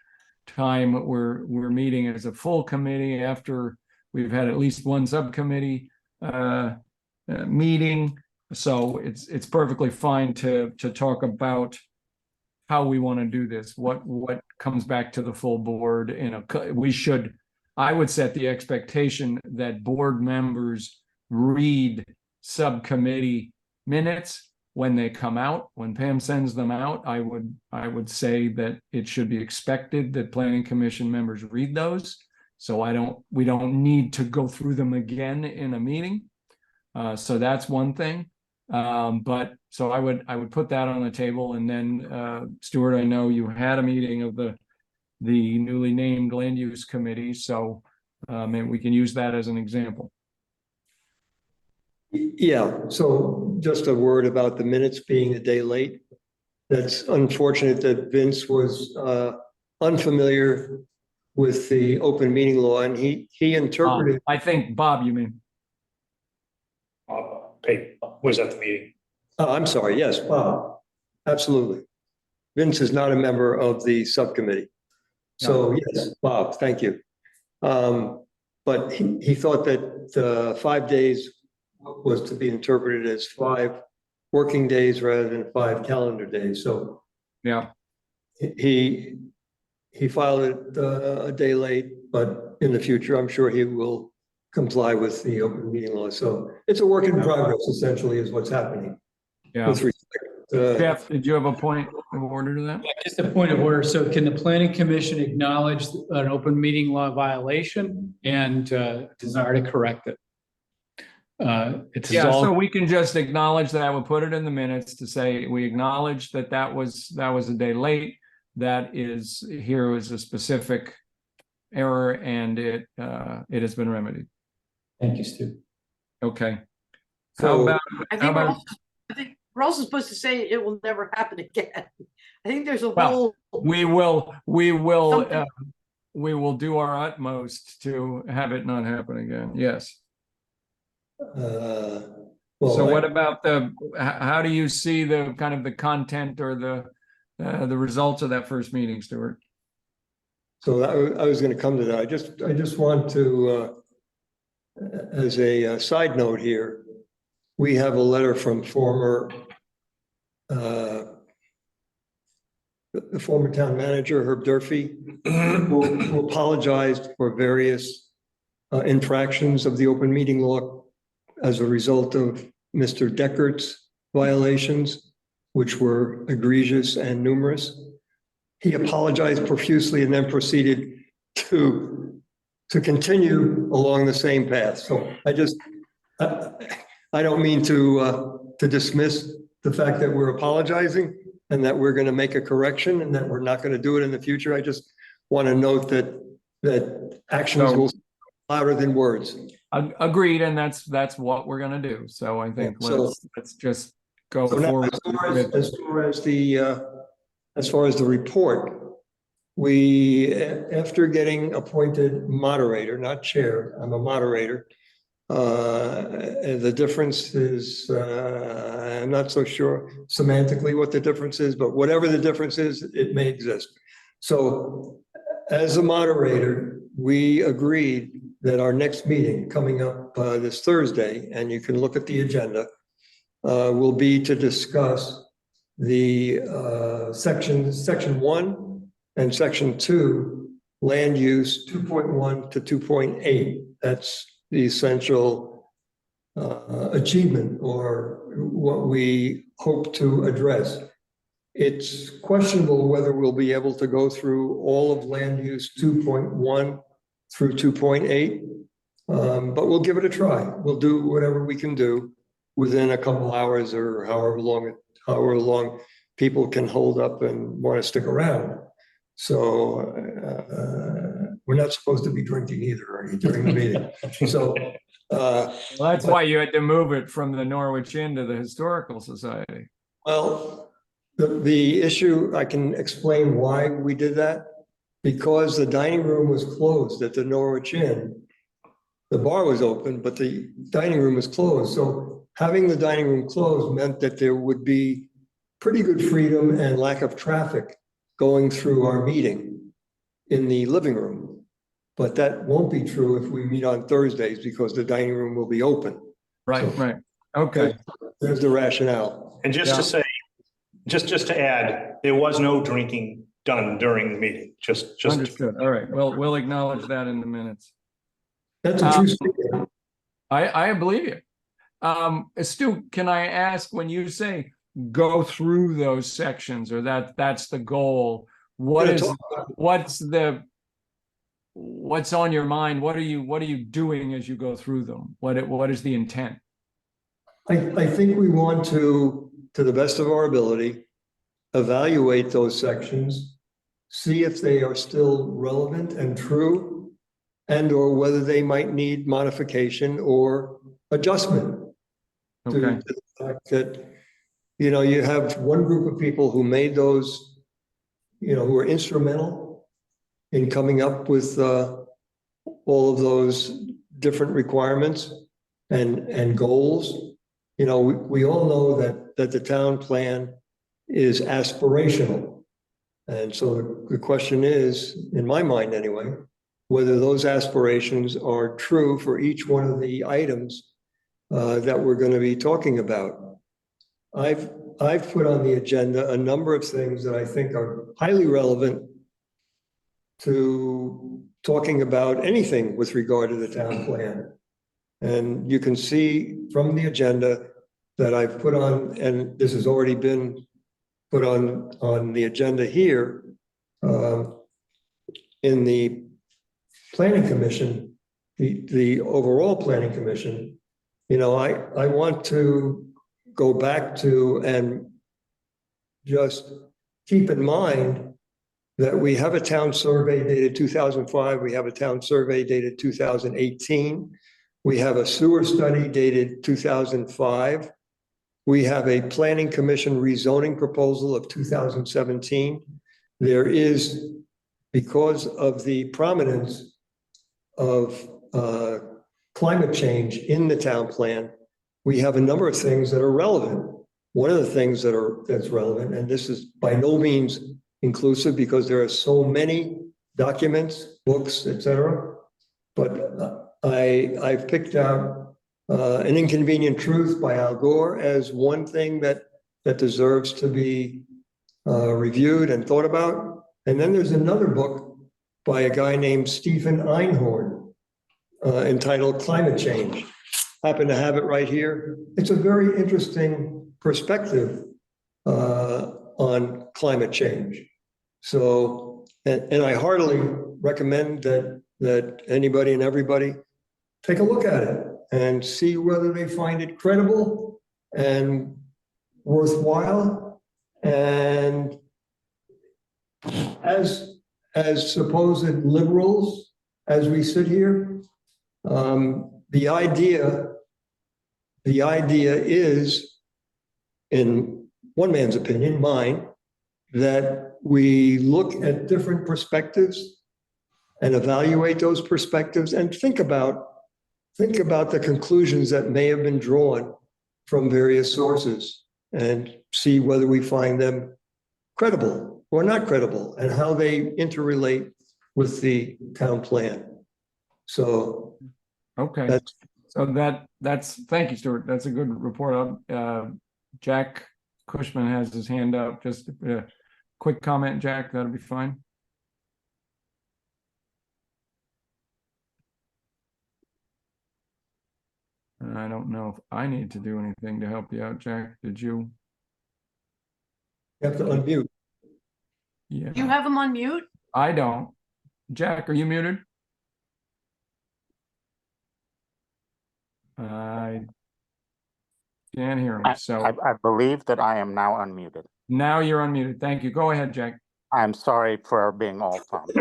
time we're meeting as a full committee after we've had at least one subcommittee meeting. So it's perfectly fine to talk about how we want to do this, what comes back to the full board. I would set the expectation that board members read subcommittee minutes when they come out. When Pam sends them out, I would say that it should be expected that planning commission members read those. So we don't need to go through them again in a meeting. So that's one thing. But so I would put that on the table. And then Stuart, I know you had a meeting of the newly named land use committee, so maybe we can use that as an example. Yeah, so just a word about the minutes being a day late. That's unfortunate that Vince was unfamiliar with the open meeting law, and he interpreted. I think Bob, you mean? Hey, was at the meeting. Oh, I'm sorry, yes, Bob, absolutely. Vince is not a member of the subcommittee. So yes, Bob, thank you. But he thought that 5 days was to be interpreted as 5 working days rather than 5 calendar days. So Yeah. he filed it a day late, but in the future, I'm sure he will comply with the open meeting law. So it's a work in progress, essentially, is what's happening. Yeah. With respect, Jeff, did you have a point of order to that? Just a point of order. So can the planning commission acknowledge an open meeting law violation and desire to correct it? It's Yeah, all. so we can just acknowledge that. I will put it in the minutes to say we acknowledge that was a day late. That is, here was a specific error, and it has been remedied. Thank you, Stu. Okay. How So- about I think we're also supposed to say it will never happen again. I think there's a Well, whole, we will Something- we will do our utmost to have it not happen again. Yes. well, So what about how do you see the kind of the content or the results of that first meeting, Stuart? So I was going to come to that. I just want to, as a side note here, we have a letter from the former town manager, Herb Durfee, who apologized for various infractions of the open meeting law as a result of Mr. Deckert's violations, which were egregious and numerous. He apologized profusely and then proceeded to continue along the same path. So I don't mean to dismiss the fact that we're apologizing and that we're going to make a correction and that we're not going to do it in the future. I just want to note that actions will speak louder than words. Agreed, and that's what we're gonna do. So I think Yeah, so- let's just go So now, forward. as far as the report, we, after getting appointed moderator, not chair, I'm a moderator. The difference is, I'm not so sure semantically what the difference is, but whatever the difference is, it may exist. So as a moderator, we agreed that our next meeting coming up this Thursday, and you can look at the agenda, will be to discuss the section 1 and section 2, land use 2.1 to 2.8. That's the essential achievement or what we hope to address. It's questionable whether we'll be able to go through all of land use 2.1 through 2.8, but we'll give it a try. We'll do whatever we can do within a couple hours or however long people can hold up and want to stick around. So we're not supposed to be drinking either Ernie, during the meeting. So Well, that's why you had to move it from the Norwich Inn to the Historical Society. well, The issue, I can explain why we did that. Because the dining room was closed at the Norwich Inn. The bar was open, but the dining room was closed. So having the dining room closed meant that there would be pretty good freedom and lack of traffic going through our meeting in the living room. But that won't be true if we meet on Thursdays because the dining room will be open. Right, right. Okay, There's the rationale. And just Yeah. to say, just to add, there was no drinking done during the meeting, just. understood. All right. Well, we'll acknowledge that in the minutes. That's a true statement. I believe you. Stu, can I ask, when you say go through those sections, or that's the goal, what's on your mind? What are you doing as you go through them? What is the intent? I think we want to the best of our ability, evaluate those sections, see if they are still relevant and true, and or whether they might need modification or adjustment. Okay, To the fact that, you have one group of people who made those, who were instrumental in coming up with all of those different requirements and goals. We all know that the town plan is aspirational. And so the question is, in my mind anyway, whether those aspirations are true for each one of the items that we're going to be talking about. I've put on the agenda a number of things that I think are highly relevant to talking about anything with regard to the town plan. And you can see from the agenda that I've put on, and this has already been put on the agenda here, in the planning commission, the overall planning commission. I want to go back to and just keep in mind that we have a town survey dated 2005. We have a town survey dated 2018. We have a sewer study dated 2005. We have a planning commission rezoning proposal of 2017. There is, because of the prominence of climate change in the town plan, we have a number of things that are relevant. One of the things that's relevant, and this is by no means inclusive because there are so many documents, books, etc. But I've picked out An Inconvenient Truth by Al Gore as one thing that deserves to be reviewed and thought about. And then there's another book by a guy named Stephen Einhorn entitled Climate Change. Happen to have it right here. It's a very interesting perspective on climate change. So, and I heartily recommend that anybody and everybody take a look at it and see whether they find it credible and worthwhile. And as supposed liberals, as we sit here, the idea is, in one man's opinion, mine, that we look at different perspectives and evaluate those perspectives and think about the conclusions that may have been drawn from various sources and see whether we find them credible or not credible and how they interrelate with the town plan. So okay. That's thank you, Stuart. That's a good report. Jack Cushman has his hand up. Just a quick comment, Jack, that'll be fine. I don't know if I need to do anything to help you out, Jack. Did you? you have to unmute. Yeah, You have him on mute? I don't. Jack, are you muted? I can't hear him. So I believe that I am now unmuted. now you're unmuted. Thank you. Go ahead, Jack. I'm sorry for being all thumbs.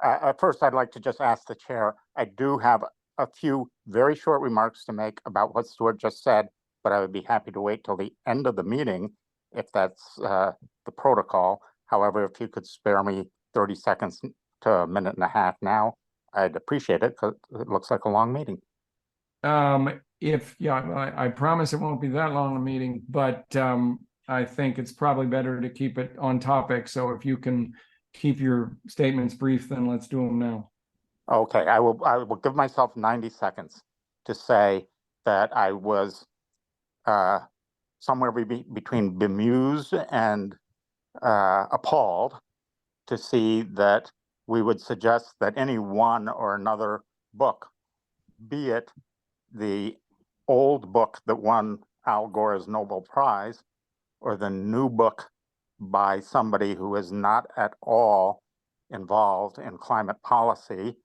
At first, I'd like to just ask the chair, I do have a few very short remarks to make about what Stuart just said, but I would be happy to wait till the end of the meeting if that's the protocol. However, if you could spare me 30 seconds to a minute and a half now, I'd appreciate it because it looks like a long meeting. I promise it won't be that long a meeting, but I think it's probably better to keep it on topic. So if you can keep your statements brief, then let's do them now. Okay, I will give myself 90 seconds to say that I was somewhere between bemused and appalled to see that we would suggest that any one or another book, be it the old book that won Al Gore's Nobel Prize or the new book by somebody who is not at all involved in climate policy,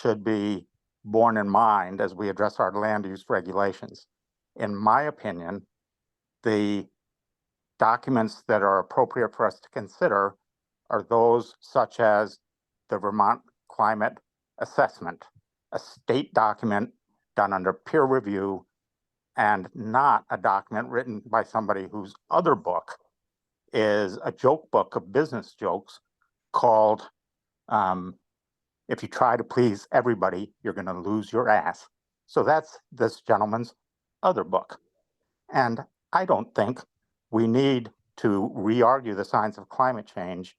should be borne in mind as we address our land use regulations. In my opinion, the documents that are appropriate for us to consider are those such as the Vermont Climate Assessment, a state document done under peer review and not a document written by somebody whose other book is a joke book of business jokes called If You Try to Please Everybody, You're Going to Lose Your Ass. So that's this gentleman's other book. And I don't think we need to re-argue the science of climate change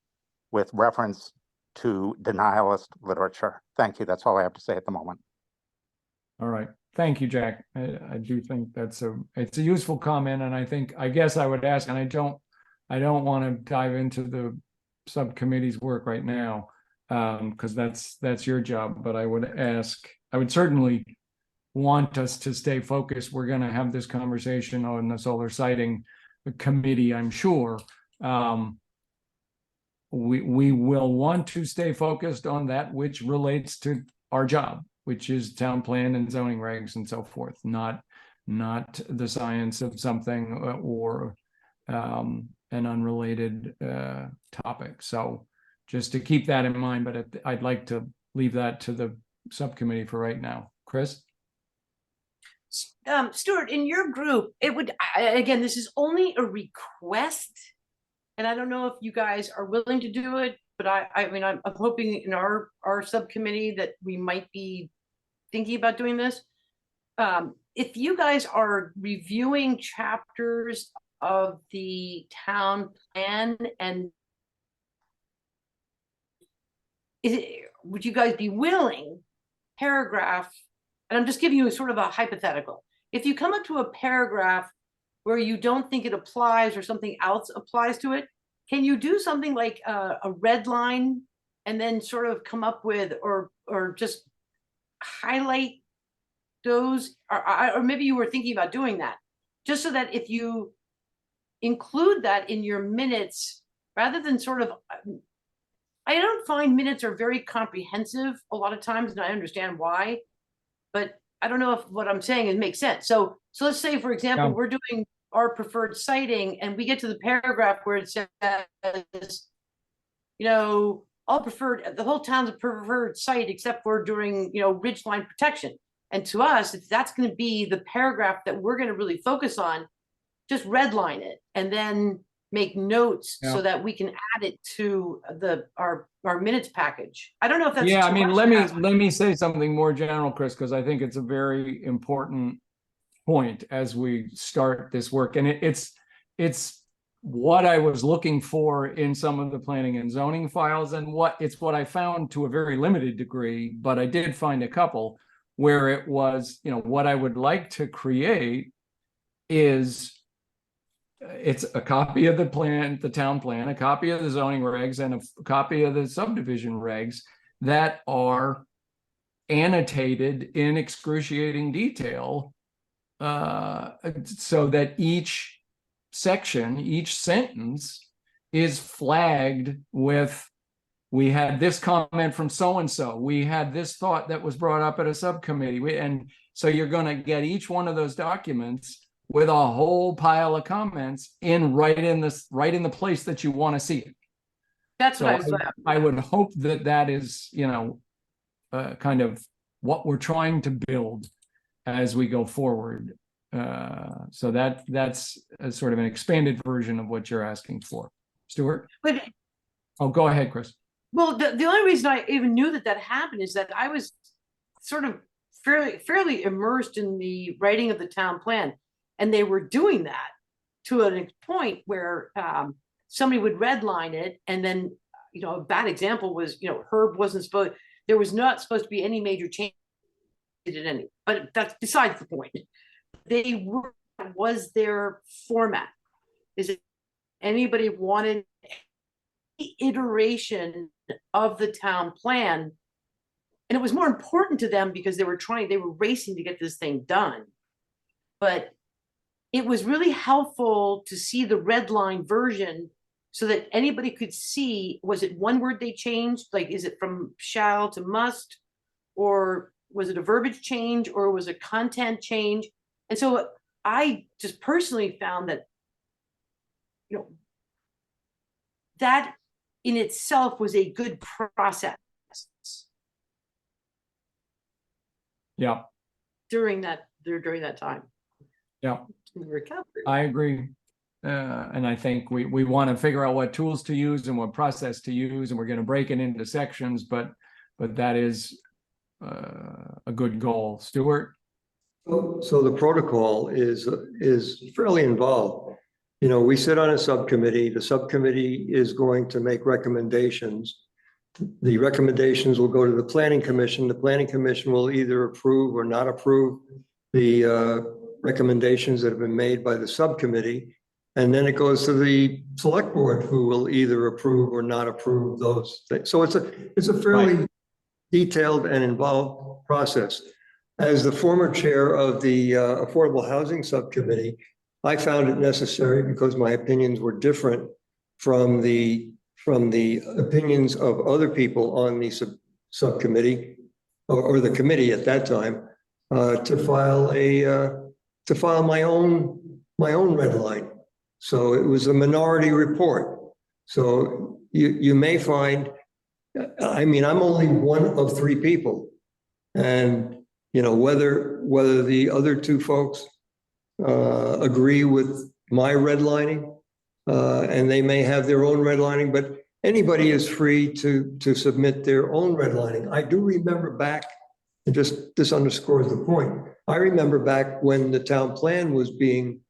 with reference to denialist literature. Thank you. That's all I have to say at the moment. All right. Thank you, Jack. I do think it's a useful comment, and I guess I would ask, and I don't want to dive into the subcommittee's work right now, because that's your job. But I would certainly want us to stay focused. We're going to have this conversation on the solar siting committee, I'm sure. We will want to stay focused on that which relates to our job, which is town plan and zoning regs and so forth, not the science of something or an unrelated topic. So just to keep that in mind, but I'd like to leave that to the subcommittee for right now. Chris? Stuart, in your group, again, this is only a request, and I don't know if you guys are willing to do it, but I mean, I'm hoping in our subcommittee that we might be thinking about doing this. If you guys are reviewing chapters of the town plan, and would you guys be willing paragraph, and I'm just giving you sort of a hypothetical, if you come up to a paragraph where you don't think it applies or something else applies to it, can you do something like a red line and then sort of come up with or just highlight those, or maybe you were thinking about doing that, just so that if you include that in your minutes, rather than sort of, I don't find minutes are very comprehensive a lot of times, and I understand why, but I don't know if what I'm saying it makes sense. So let's say, for example, we're doing our preferred siting, and we get to the paragraph where it says, all preferred, the whole town's a preferred site except for during, ridgeline protection. And to us, if that's going to be the paragraph that we're going to really focus on, just redline it and then make notes so that we can add it to our minutes package. I don't know if that's I mean, let me say something more general, Chris, because I think it's a very important point as we start this work, and it's what I was looking for in some of the planning and zoning files, and what I found to a very limited degree, but I did find a couple where it was, what I would like to create is it's a copy of the plan, the town plan, a copy of the zoning regs, and a copy of the subdivision regs that are annotated in excruciating detail, so that each section, each sentence is flagged with, we had this comment from so-and-so, we had this thought that was brought up at a subcommittee. And so you're going to get each one of those documents with a whole pile of comments right in the place that you want to see it. That's so what I would hope that is, kind of what we're trying to build as we go forward. So that's a sort of an expanded version of what you're asking for. Stuart? But, Oh, go ahead, Chris. well, the only reason I even knew that that happened is that I was sort of fairly immersed in the writing of the town plan. And they were doing that to a point where somebody would redline it. And then, a bad example was, Herb wasn't supposed, there was not supposed to be any major change in any, but that's besides the point. Was their format. Is it anybody wanted iteration of the town plan? And it was more important to them because they were racing to get this thing done. But it was really helpful to see the red line version so that anybody could see, was it one word they changed? Like, is it from shall to must? Or was it a verbiage change? Or was it content change? And so I just personally found that, that in itself was a good process. Yeah. During that time. Yeah. Recovery. I agree. And I think we want to figure out what tools to use and what process to use, and we're going to break it into sections, but that is a good goal. Stuart? So the protocol is fairly involved. We sit on a subcommittee. The subcommittee is going to make recommendations. The recommendations will go to the planning commission. The planning commission will either approve or not approve the recommendations that have been made by the subcommittee. And then it goes to the select board, who will either approve or not approve those things. So it's a fairly detailed and involved process. As the former chair of the Affordable Housing Subcommittee, I found it necessary because my opinions were different from the opinions of other people on the subcommittee or the committee at that time, to file my own red line. So it was a minority report. So you may find, I'm only one of three people, and whether the other two folks agree with my redlining, and they may have their own redlining, but anybody is free to submit their own redlining. I do remember back, and this underscores the point. I remember back when the town plan was being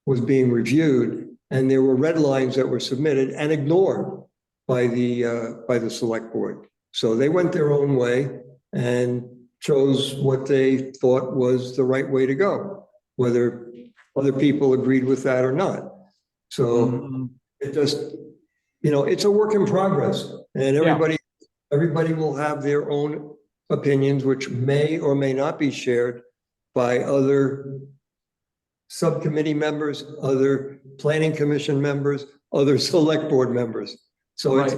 reviewed, and there were red lines that were submitted and ignored by the select board. So they went their own way and chose what they thought was the right way to go, whether other people agreed with that or not. So it just, it's a work in progress, and everybody will have their own opinions, which may or may not be shared by other subcommittee members, other planning commission members, other select board members. So it's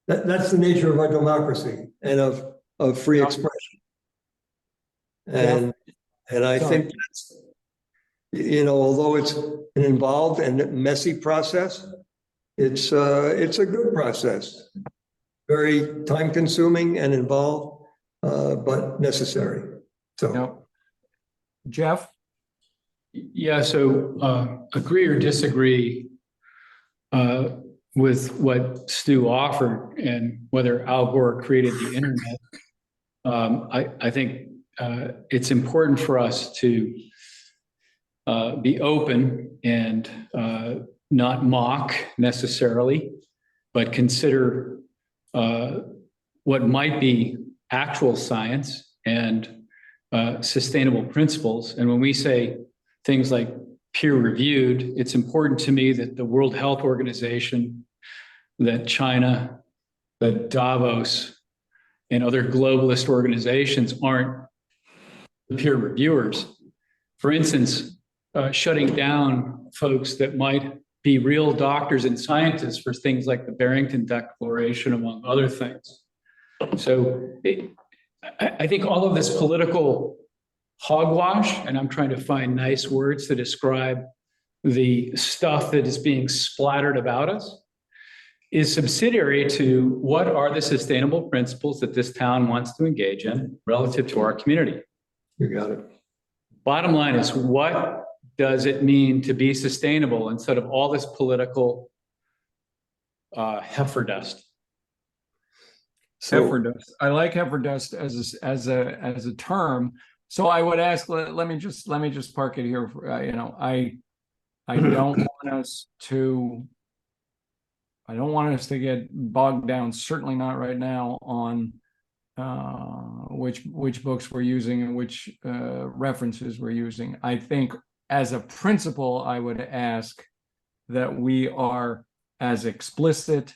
that's the nature of our democracy and of free expression. And I think that's, although it's an involved and messy process, it's a good process. Very time consuming and involved, but necessary. So, Jeff? Yeah, so agree or disagree with what Stu offered and whether Al Gore created the internet. I think it's important for us to be open and not mock necessarily, but consider what might be actual science and sustainable principles. And when we say things like peer-reviewed, it's important to me that the World Health Organization, that China, that Davos, and other globalist organizations aren't peer reviewers. For instance, shutting down folks that might be real doctors and scientists for things like the Barrington Declaration, among other things. So I think all of this political hogwash, and I'm trying to find nice words to describe the stuff that is being splattered about us, is subsidiary to what are the sustainable principles that this town wants to engage in relative to our community. you got it. Bottom line is, what does it mean to be sustainable instead of all this political heifer dust? So, Heifer dust. I like heifer dust as a term. So I would ask, let me just park it here. I don't want us to get bogged down, certainly not right now, on which books we're using and which references we're using. I think as a principle, I would ask that we are as explicit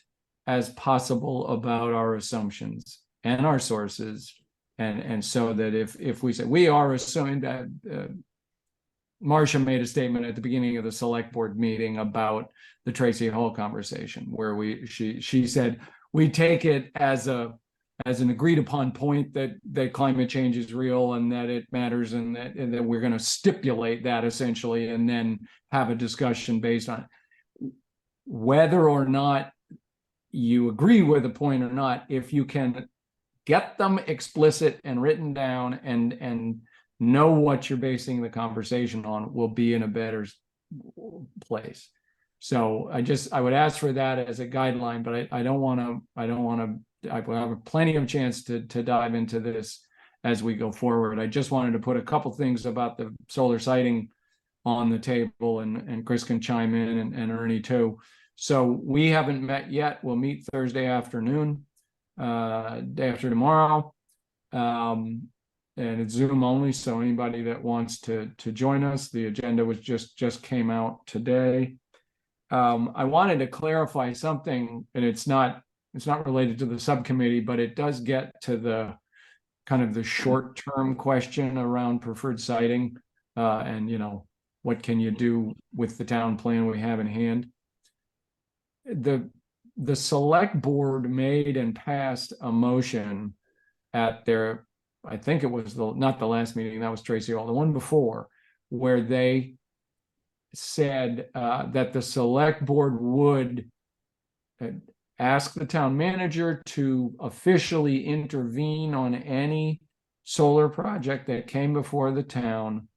as possible about our assumptions and our sources. And so that if we say we are assuming that Marcia made a statement at the beginning of the select board meeting about the Tracy Hall conversation, where she said, we take it as an agreed upon point that climate change is real and that it matters, and that we're going to stipulate that essentially, and then have a discussion based on it. Whether or not you agree with the point or not, if you can get them explicit and written down and know what you're basing the conversation on, will be in a better place. So I would ask for that as a guideline, but I will have plenty of chance to dive into this as we go forward. I just wanted to put a couple things about the solar siting on the table, and Chris can chime in, and Ernie too. So we haven't met yet. We'll meet Thursday afternoon, day after tomorrow. And it's Zoom only, so anybody that wants to join us, the agenda was just came out today. I wanted to clarify something, and it's not related to the subcommittee, but it does get to the kind of the short-term question around preferred siting, and what can you do with the town plan we have in hand. The select board made and passed a motion at their, I think it was not the last meeting, that was Tracy Hall, the one before, where they said that the select board would ask the town manager to officially intervene on any solar project that came before the town,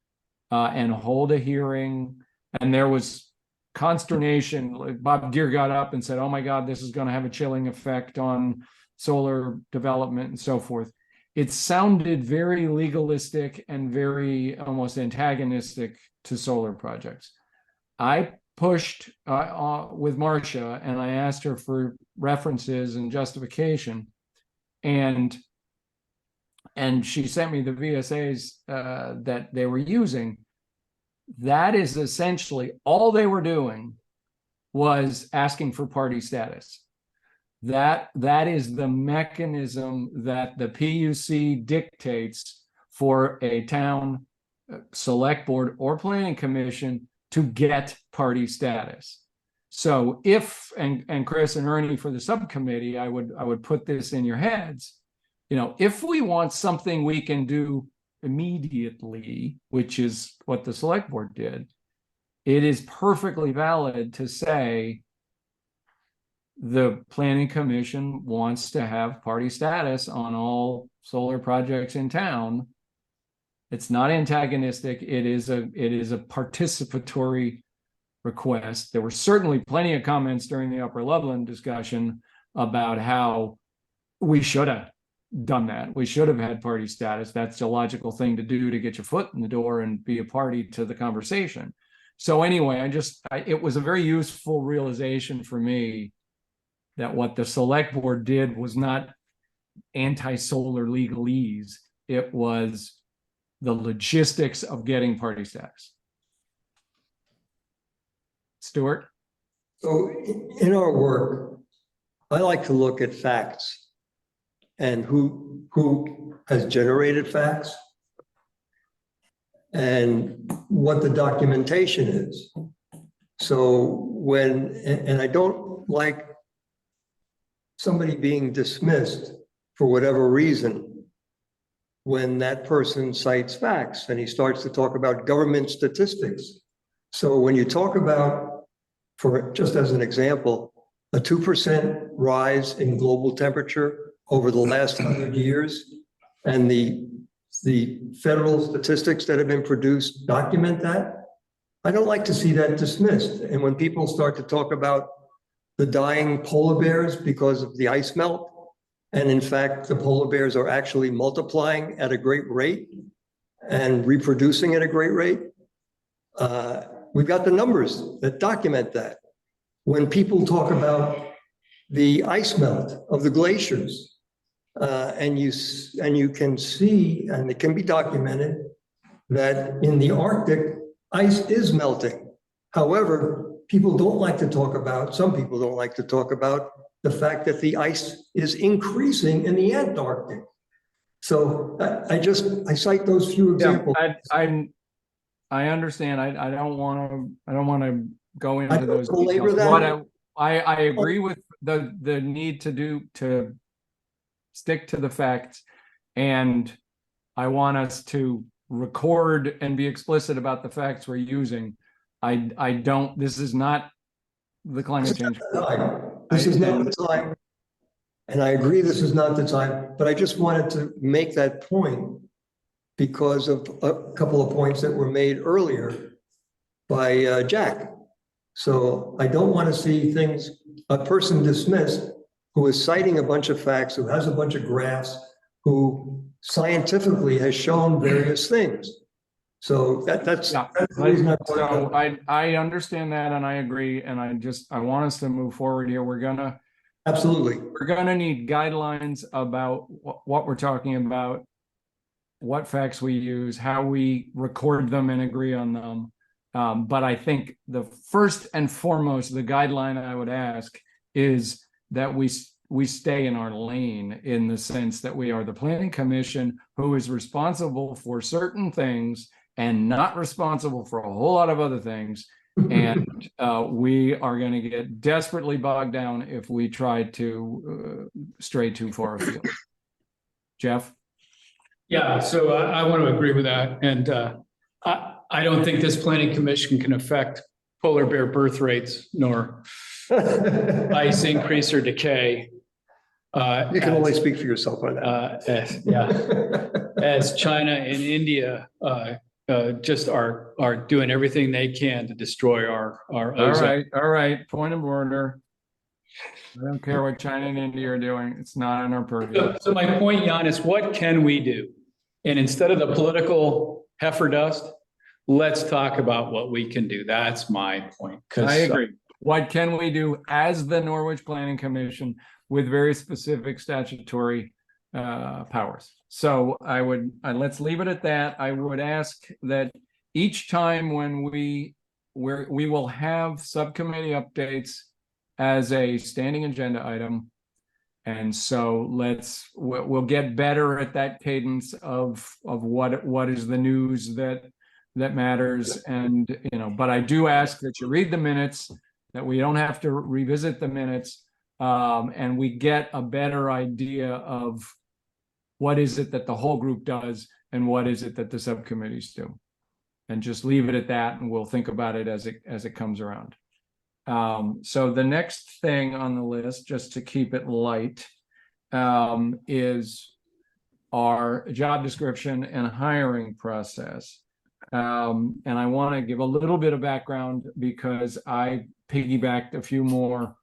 and hold a hearing. And there was consternation. Like Bob Deere got up and said, oh my God, this is going to have a chilling effect on solar development and so forth. It sounded very legalistic and very almost antagonistic to solar projects. I pushed with Marcia, and I asked her for references and justification, and she sent me the VSAs that they were using. That is essentially all they were doing, was asking for party status. That is the mechanism that the PUC dictates for a town select board or planning commission to get party status. So if, and Chris and Ernie for the subcommittee, I would put this in your heads, if we want something we can do immediately, which is what the select board did, it is perfectly valid to say the planning commission wants to have party status on all solar projects in town. It's not antagonistic. It is a participatory request. There were certainly plenty of comments during the Upper Loveland discussion about how we should have done that. We should have had party status. That's a logical thing to do to get your foot in the door and be a party to the conversation. So anyway, it was a very useful realization for me that what the select board did was not anti-solar legalese. It was the logistics of getting party status. Stuart? So in our work, I like to look at facts and who has generated facts and what the documentation is. So and I don't like somebody being dismissed for whatever reason when that person cites facts and he starts to talk about government statistics. So when you talk about, for just as an example, a 2% rise in global temperature over the last 100 years, and the the federal statistics that have been produced document that. I don't like to see that dismissed. And when people start to talk about the dying polar bears because of the ice melt, and in fact, the polar bears are actually multiplying at a great rate and reproducing at a great rate, we've got the numbers that document that. When people talk about the ice melt of the glaciers, and you can see, and it can be documented, that in the Arctic, ice is melting. However, people don't like to talk about, some people don't like to talk about the fact that the ice is increasing in the Antarctic. So I cite those few Yeah, examples. I understand. I don't want to go I into don't those belabor details. that. What I agree with the need to stick to the facts, and I want us to record and be explicit about the facts we're using. I don't, this is not the climate change. This is not the time. And I agree this is not the time, but I just wanted to make that point because of a couple of points that were made earlier by Jack. So I don't want to see things, a person dismissed who is citing a bunch of facts, who has a bunch of graphs, who scientifically has shown various things. So that's Yeah, the reason I so want to. I understand that, and I agree, and I want us to move forward here. We're gonna Absolutely. need guidelines about what we're talking about, what facts we use, how we record them and agree on them. But I think the first and foremost, the guideline I would ask is that we stay in our lane, in the sense that we are the planning commission who is responsible for certain things and not responsible for a whole lot of other things. And we are going to get desperately bogged down if we try to stray too far afield. Jeff? Yeah, so I want to agree with that. And I don't think this planning commission can affect polar bear birth rates nor ice increase or decay. You can only speak for yourself on that. As China and India just are doing everything they can to destroy our ozone. All right. Point of order. I don't care what China and India are doing. It's not in our purview. So my point, Jan, is what can we do? And instead of the political heifer dust, let's talk about what we can do. That's my point. I agree. What can we do as the Norwich Planning Commission with very specific statutory powers? So let's leave it at that. I would ask that each time when we will have subcommittee updates as a standing agenda item. And so we'll get better at that cadence of what is the news that matters. And, but I do ask that you read the minutes, that we don't have to revisit the minutes, and we get a better idea of what is it that the whole group does and what is it that the subcommittees do. And just leave it at that, and we'll think about it as it comes around. So the next thing on the list, just to keep it light, is our job description and hiring process. And I want to give a little bit of background because I piggybacked a few more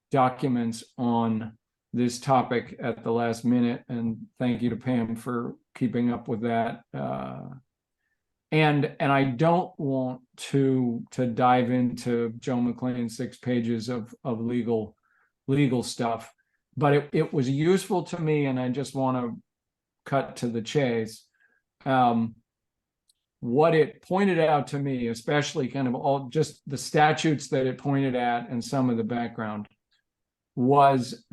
documents on this topic at the last minute, and thank you to Pam for keeping up with that. And I don't want to dive into Joe McLean's 6 pages of legal stuff, but it was useful to me, and I just want to cut to the chase. What it pointed out to me, especially kind of all just the statutes that it pointed at and some of the background, was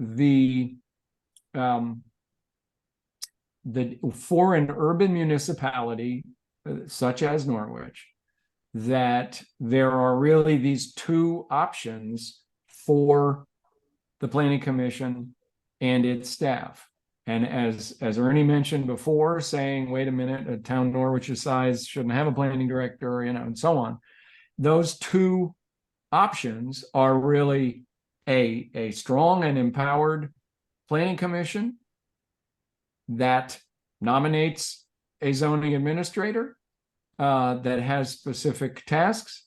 for an urban municipality such as Norwich, that there are really these 2 options for the Planning Commission and its staff. And as Ernie mentioned before, saying, wait a minute, a town Norwich's size shouldn't have a planning director, and so on. Those 2 options are really a strong and empowered Planning Commission that nominates a zoning administrator that has specific tasks.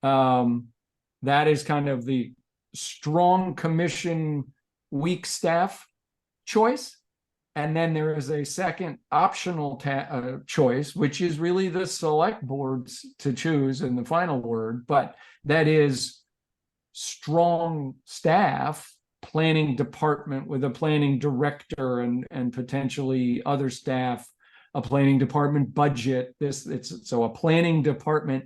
That is kind of the strong commission, weak staff choice. And then there is a second optional choice, which is really the select boards to choose in the final word, but that is strong staff, planning department with a planning director and potentially other staff, a planning department budget. So a planning department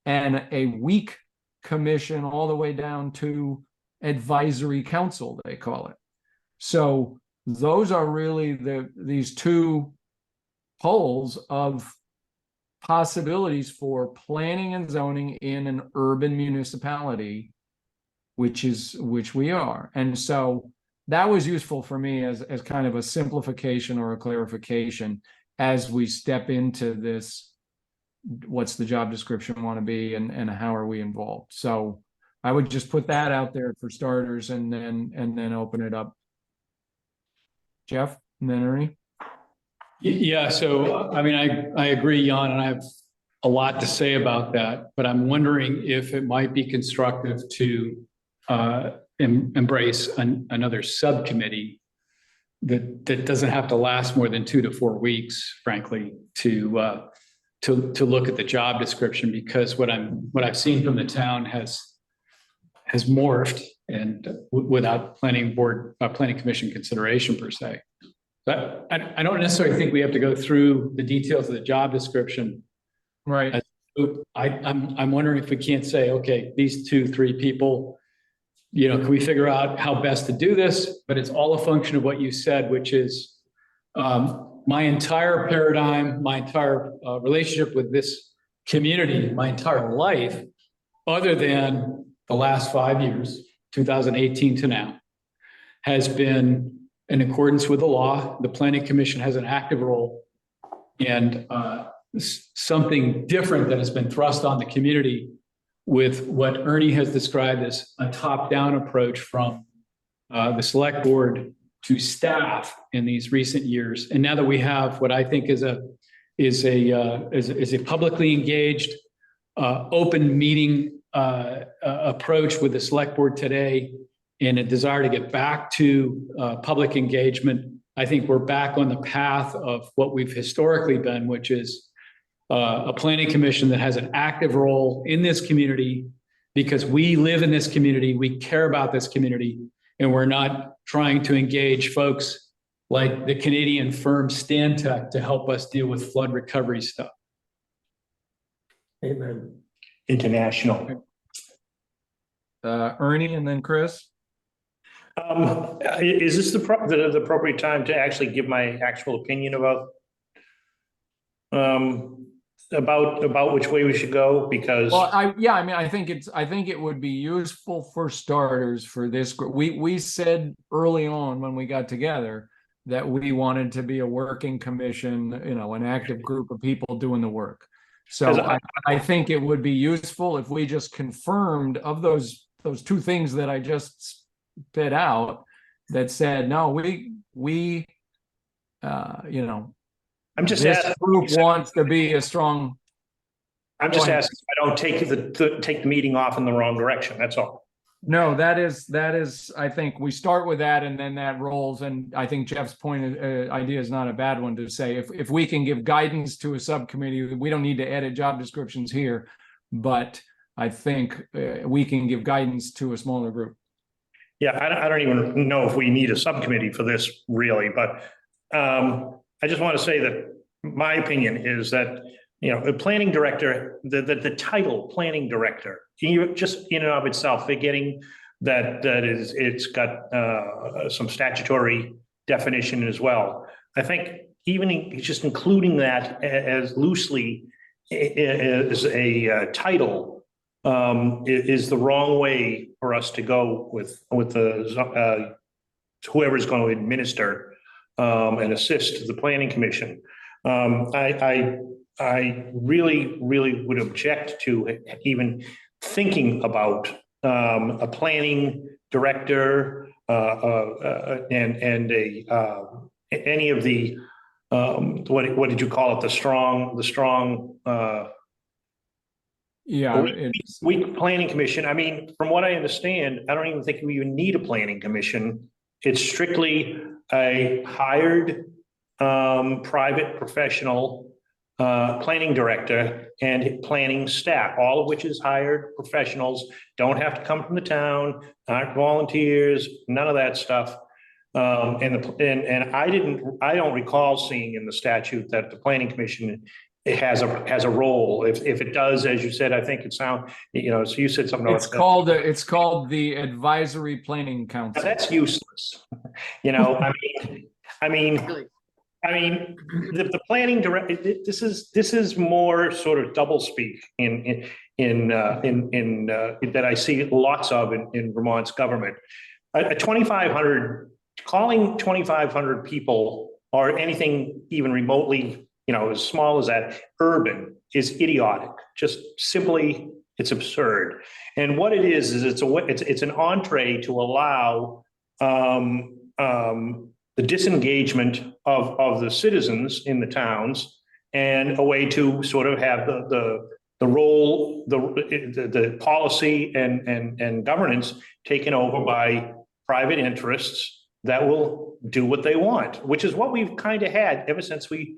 and a weak commission all the way down to advisory council, they call it. So those are really these two poles of possibilities for planning and zoning in an urban municipality, which we are. And so that was useful for me as kind of a simplification or a clarification as we step into this, what's the job description want to be and how are we involved. So I would just put that out there for starters and then open it up. Jeff, and then Ernie. Yeah, so I mean, I agree, Jan, and I have a lot to say about that, but I'm wondering if it might be constructive to embrace another subcommittee that doesn't have to last more than 2 to 4 weeks, frankly, to look at the job description, because what I've seen from the town has morphed and without planning commission consideration per se. But I don't necessarily think we have to go through the details of the job description. Right. I'm wondering if we can't say, okay, these 2-3 people, can we figure out how best to do this? But it's all a function of what you said, which is my entire paradigm, my entire relationship with this community, my entire life, other than the last 5 years, 2018 to now, has been in accordance with the law. The Planning Commission has an active role, and something different that has been thrust on the community with what Ernie has described as a top-down approach from the select board to staff in these recent years. And now that we have what I think is a publicly engaged, open meeting approach with the select board today, and a desire to get back to public engagement, I think we're back on the path of what we've historically been, which is a planning commission that has an active role in this community because we live in this community, we care about this community, and we're not trying to engage folks like the Canadian firm Stantec to help us deal with flood recovery stuff. Amen. International. Ernie and then Chris. Is this the appropriate time to actually give my actual opinion about which way we should go? Because Well, I think it would be useful for starters for this group. We said early on when we got together that we wanted to be a working commission, an active group of people doing the work. So I think it would be useful if we just confirmed of those two things that I just spit out that said, no, I'm just this asking. group wants to be a strong. I'm just asking if I don't take the meeting off in the wrong direction. That's all. No, that is, I think we start with that and then that rolls. And I think Jeff's idea is not a bad one to say, if we can give guidance to a subcommittee, we don't need to edit job descriptions here, but I think we can give guidance to a smaller group. Yeah, I don't even know if we need a subcommittee for this really, but I just want to say that my opinion is that, the planning director, the title planning director, just in and of itself, forgetting that it's got some statutory definition as well. I think even just including that as loosely as a title is the wrong way for us to go with the whoever's going to administer and assist the planning commission. I really, really would object to even thinking about a planning director and any of the what did you call it? The strong, Yeah, weak it's, weak planning commission. I mean, from what I understand, I don't even think we even need a planning commission. It's strictly a hired, private professional, planning director and planning staff, all of which is hired professionals, don't have to come from the town, aren't volunteers, none of that stuff. And I don't recall seeing in the statute that the planning commission it has a role. If it does, as you said, I think it sound, so you said something. it's called the Advisory Planning Council. That's useless. I mean, the planning director, this is more sort of double speak that I see lots of in Vermont's government. A 2,500, calling 2,500 people or anything even remotely, as small as that, urban is idiotic. Just simply, it's absurd. And what it is it's an entree to allow the disengagement of the citizens in the towns, and a way to sort of have the role, the policy and governance taken over by private interests that will do what they want, which is what we've kind of had ever since we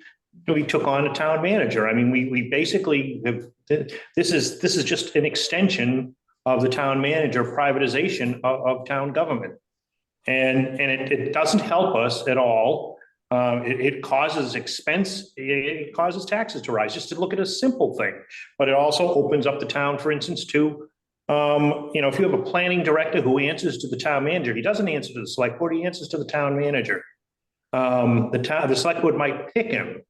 took on a town manager. I mean, we basically have, this is just an extension of the town manager privatization of town government. And it doesn't help us at all. It causes expense, it causes taxes to rise, just to look at a simple thing. But it also opens up the town, for instance, to, if you have a planning director who answers to the town manager, he doesn't answer to the select board, he answers to the town manager. The select board might pick him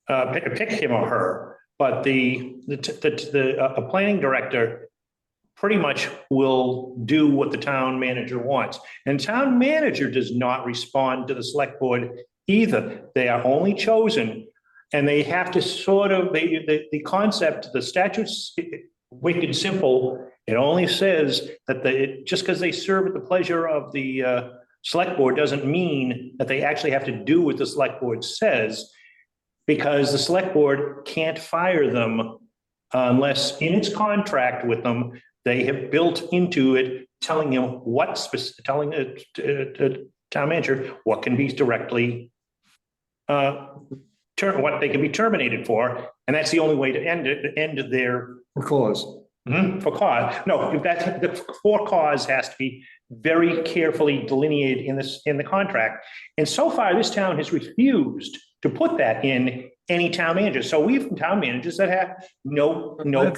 or her, but a planning director pretty much will do what the town manager wants. And town manager does not respond to the select board either. They are only chosen, and they have to sort of, the concept, the statute's wicked simple. It only says that just because they serve at the pleasure of the select board doesn't mean that they actually have to do what the select board says, because the select board can't fire them unless in its contract with them, they have built into it, telling the town manager what can be directly, what they can be terminated for. And that's the only way to end their. For cause. For cause. No, the for cause has to be very carefully delineated in the contract. And so far, this town has refused to put that in any town manager. So we have town managers that have no control.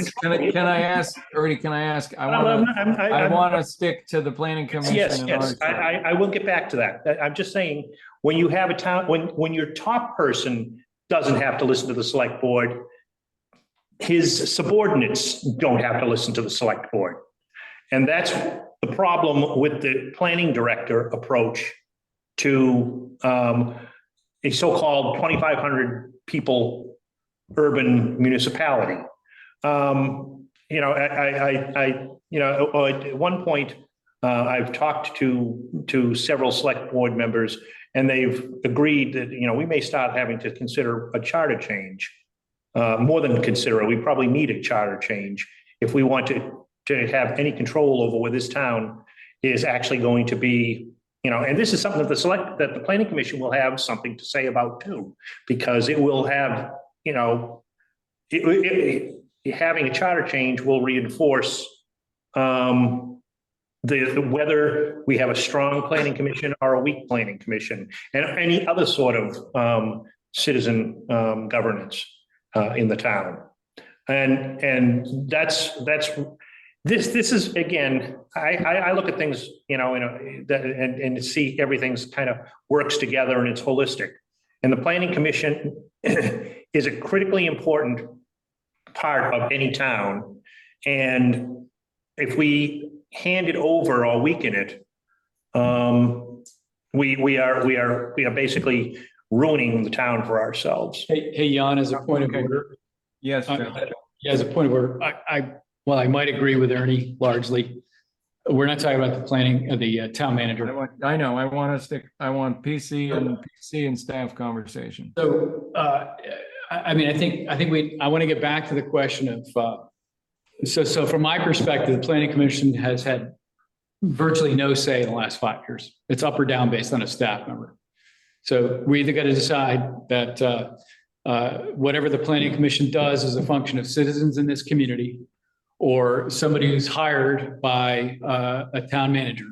Can I ask, Ernie, I want to stick to the planning commission. Yes, I will get back to that. I'm just saying, when you have a town, when your top person doesn't have to listen to the select board, his subordinates don't have to listen to the select board. And that's the problem with the planning director approach to a so-called 2,500 people urban municipality. At one point, I've talked to several select board members, and they've agreed that, we may start having to consider a charter change. More than consider it, we probably need a charter change if we want to have any control over where this town is actually going to be. And this is something that the planning commission will have something to say about too, because it will have, having a charter change will reinforce whether we have a strong planning commission or a weak planning commission, and any other sort of citizen governance in the town. And this is, again, I look at things, and see everything's kind of works together and it's holistic. And the planning commission is a critically important part of any town. And if we hand it over or weaken it, we are basically ruining the town for ourselves. Hey, Jan, as a point of order. Yes, Jeff. As a point of order, I might agree with Ernie largely. We're not talking about the planning of the town manager. I know, I want PC and staff conversation. So, I mean, I want to get back to the question of, so from my perspective, the planning commission has had virtually no say in the last 5 years. It's up or down based on a staff member. So we either got to decide that whatever the planning commission does is a function of citizens in this community, or somebody who's hired by a town manager.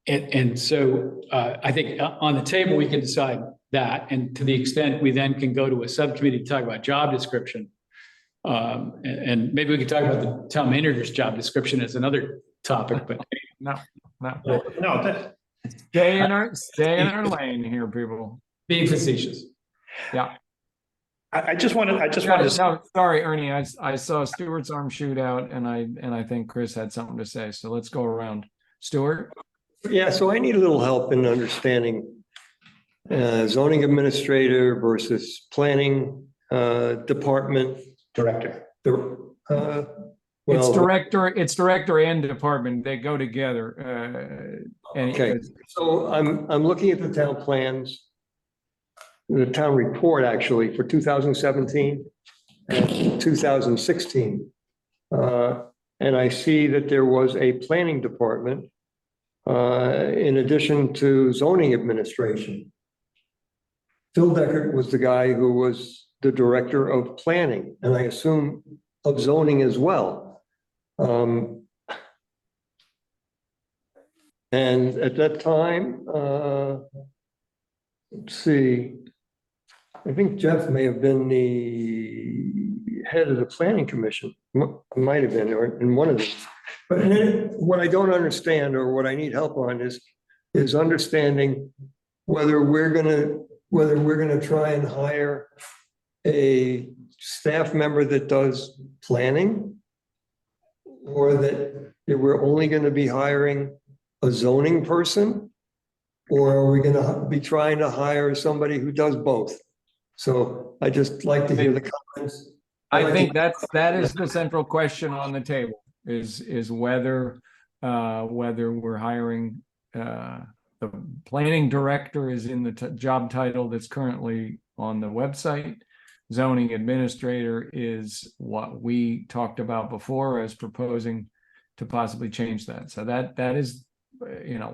And so I think on the table, we can decide that. And to the extent we then can go to a subcommittee to talk about job description. And maybe we can talk about the town manager's job description as another topic, but No, No, that, stay in our lane here, people. being facetious. Yeah. I just wanted No, to, sorry, Ernie, I saw Stuart's arm shoot out and I think Chris had something to say. So let's go around. Stuart? Yeah, so I need a little help in understanding zoning administrator versus planning department. Director. It's Well, director and department. They go together. okay, so I'm looking at the town plans, the town report actually for 2017 and 2016. And I see that there was a planning department in addition to zoning administration. Phil Deckert was the guy who was the director of planning, and I assume of zoning as well. And at that time, let's see, I think Jeff may have been the head of the planning commission, might have been, or in one of them. But what I don't understand, or what I need help on, is understanding whether we're gonna try and hire a staff member that does planning, or that we're only gonna be hiring a zoning person, or are we gonna be trying to hire somebody who does both? So I just like to hear the comments. I think that is the central question on the table, is whether we're hiring the planning director is in the job title that's currently on the website. Zoning administrator is what we talked about before as proposing to possibly change that. So that is,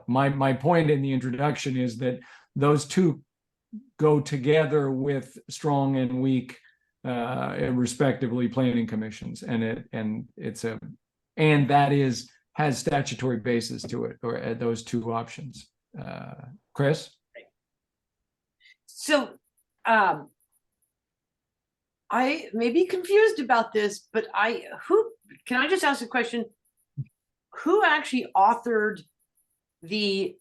my point in the introduction is that those two go together with strong and weak respectively planning commissions, and that has statutory basis to it, or those two options. Chris? So, I may be confused about this, but can I just ask a question? Who actually authored the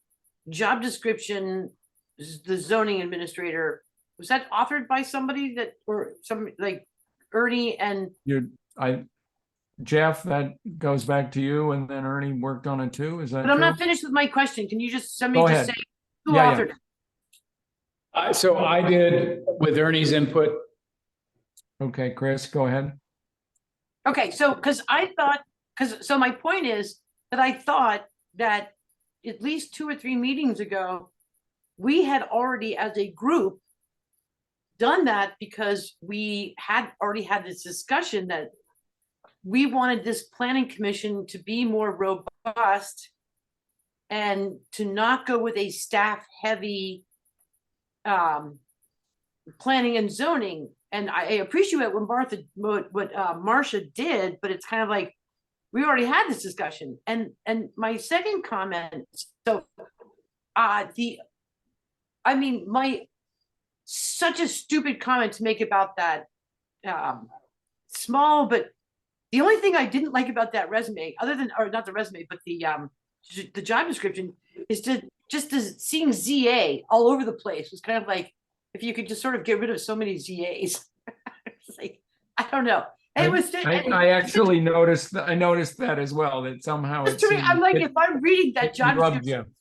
job description, the zoning administrator? Was that authored by somebody or some like Ernie and? Jeff, that goes back to you, and then Ernie worked on it too, is that But I'm not true? finished with my question. Can you just Go just ahead. say who Yeah, authored? So I did with Ernie's input. Okay, Chris, go ahead. Okay, so so my point is that I thought that at least 2 or 3 meetings ago, we had already as a group done that, because we had already had this discussion that we wanted this planning commission to be more robust and to not go with a staff heavy planning and zoning. And I appreciate what Marcia did, but it's kind of like, we already had this discussion. And my second comment, so such a stupid comment to make about that small, but the only thing I didn't like about that resume, or not the resume, but the job description, is seeing ZA all over the place. Was kind of like, if you could just sort of get rid of so many ZAs. It's like, I don't know. It was. I actually noticed that as well, that somehow it To me, I'm like, if I'm reading that job rubbed description,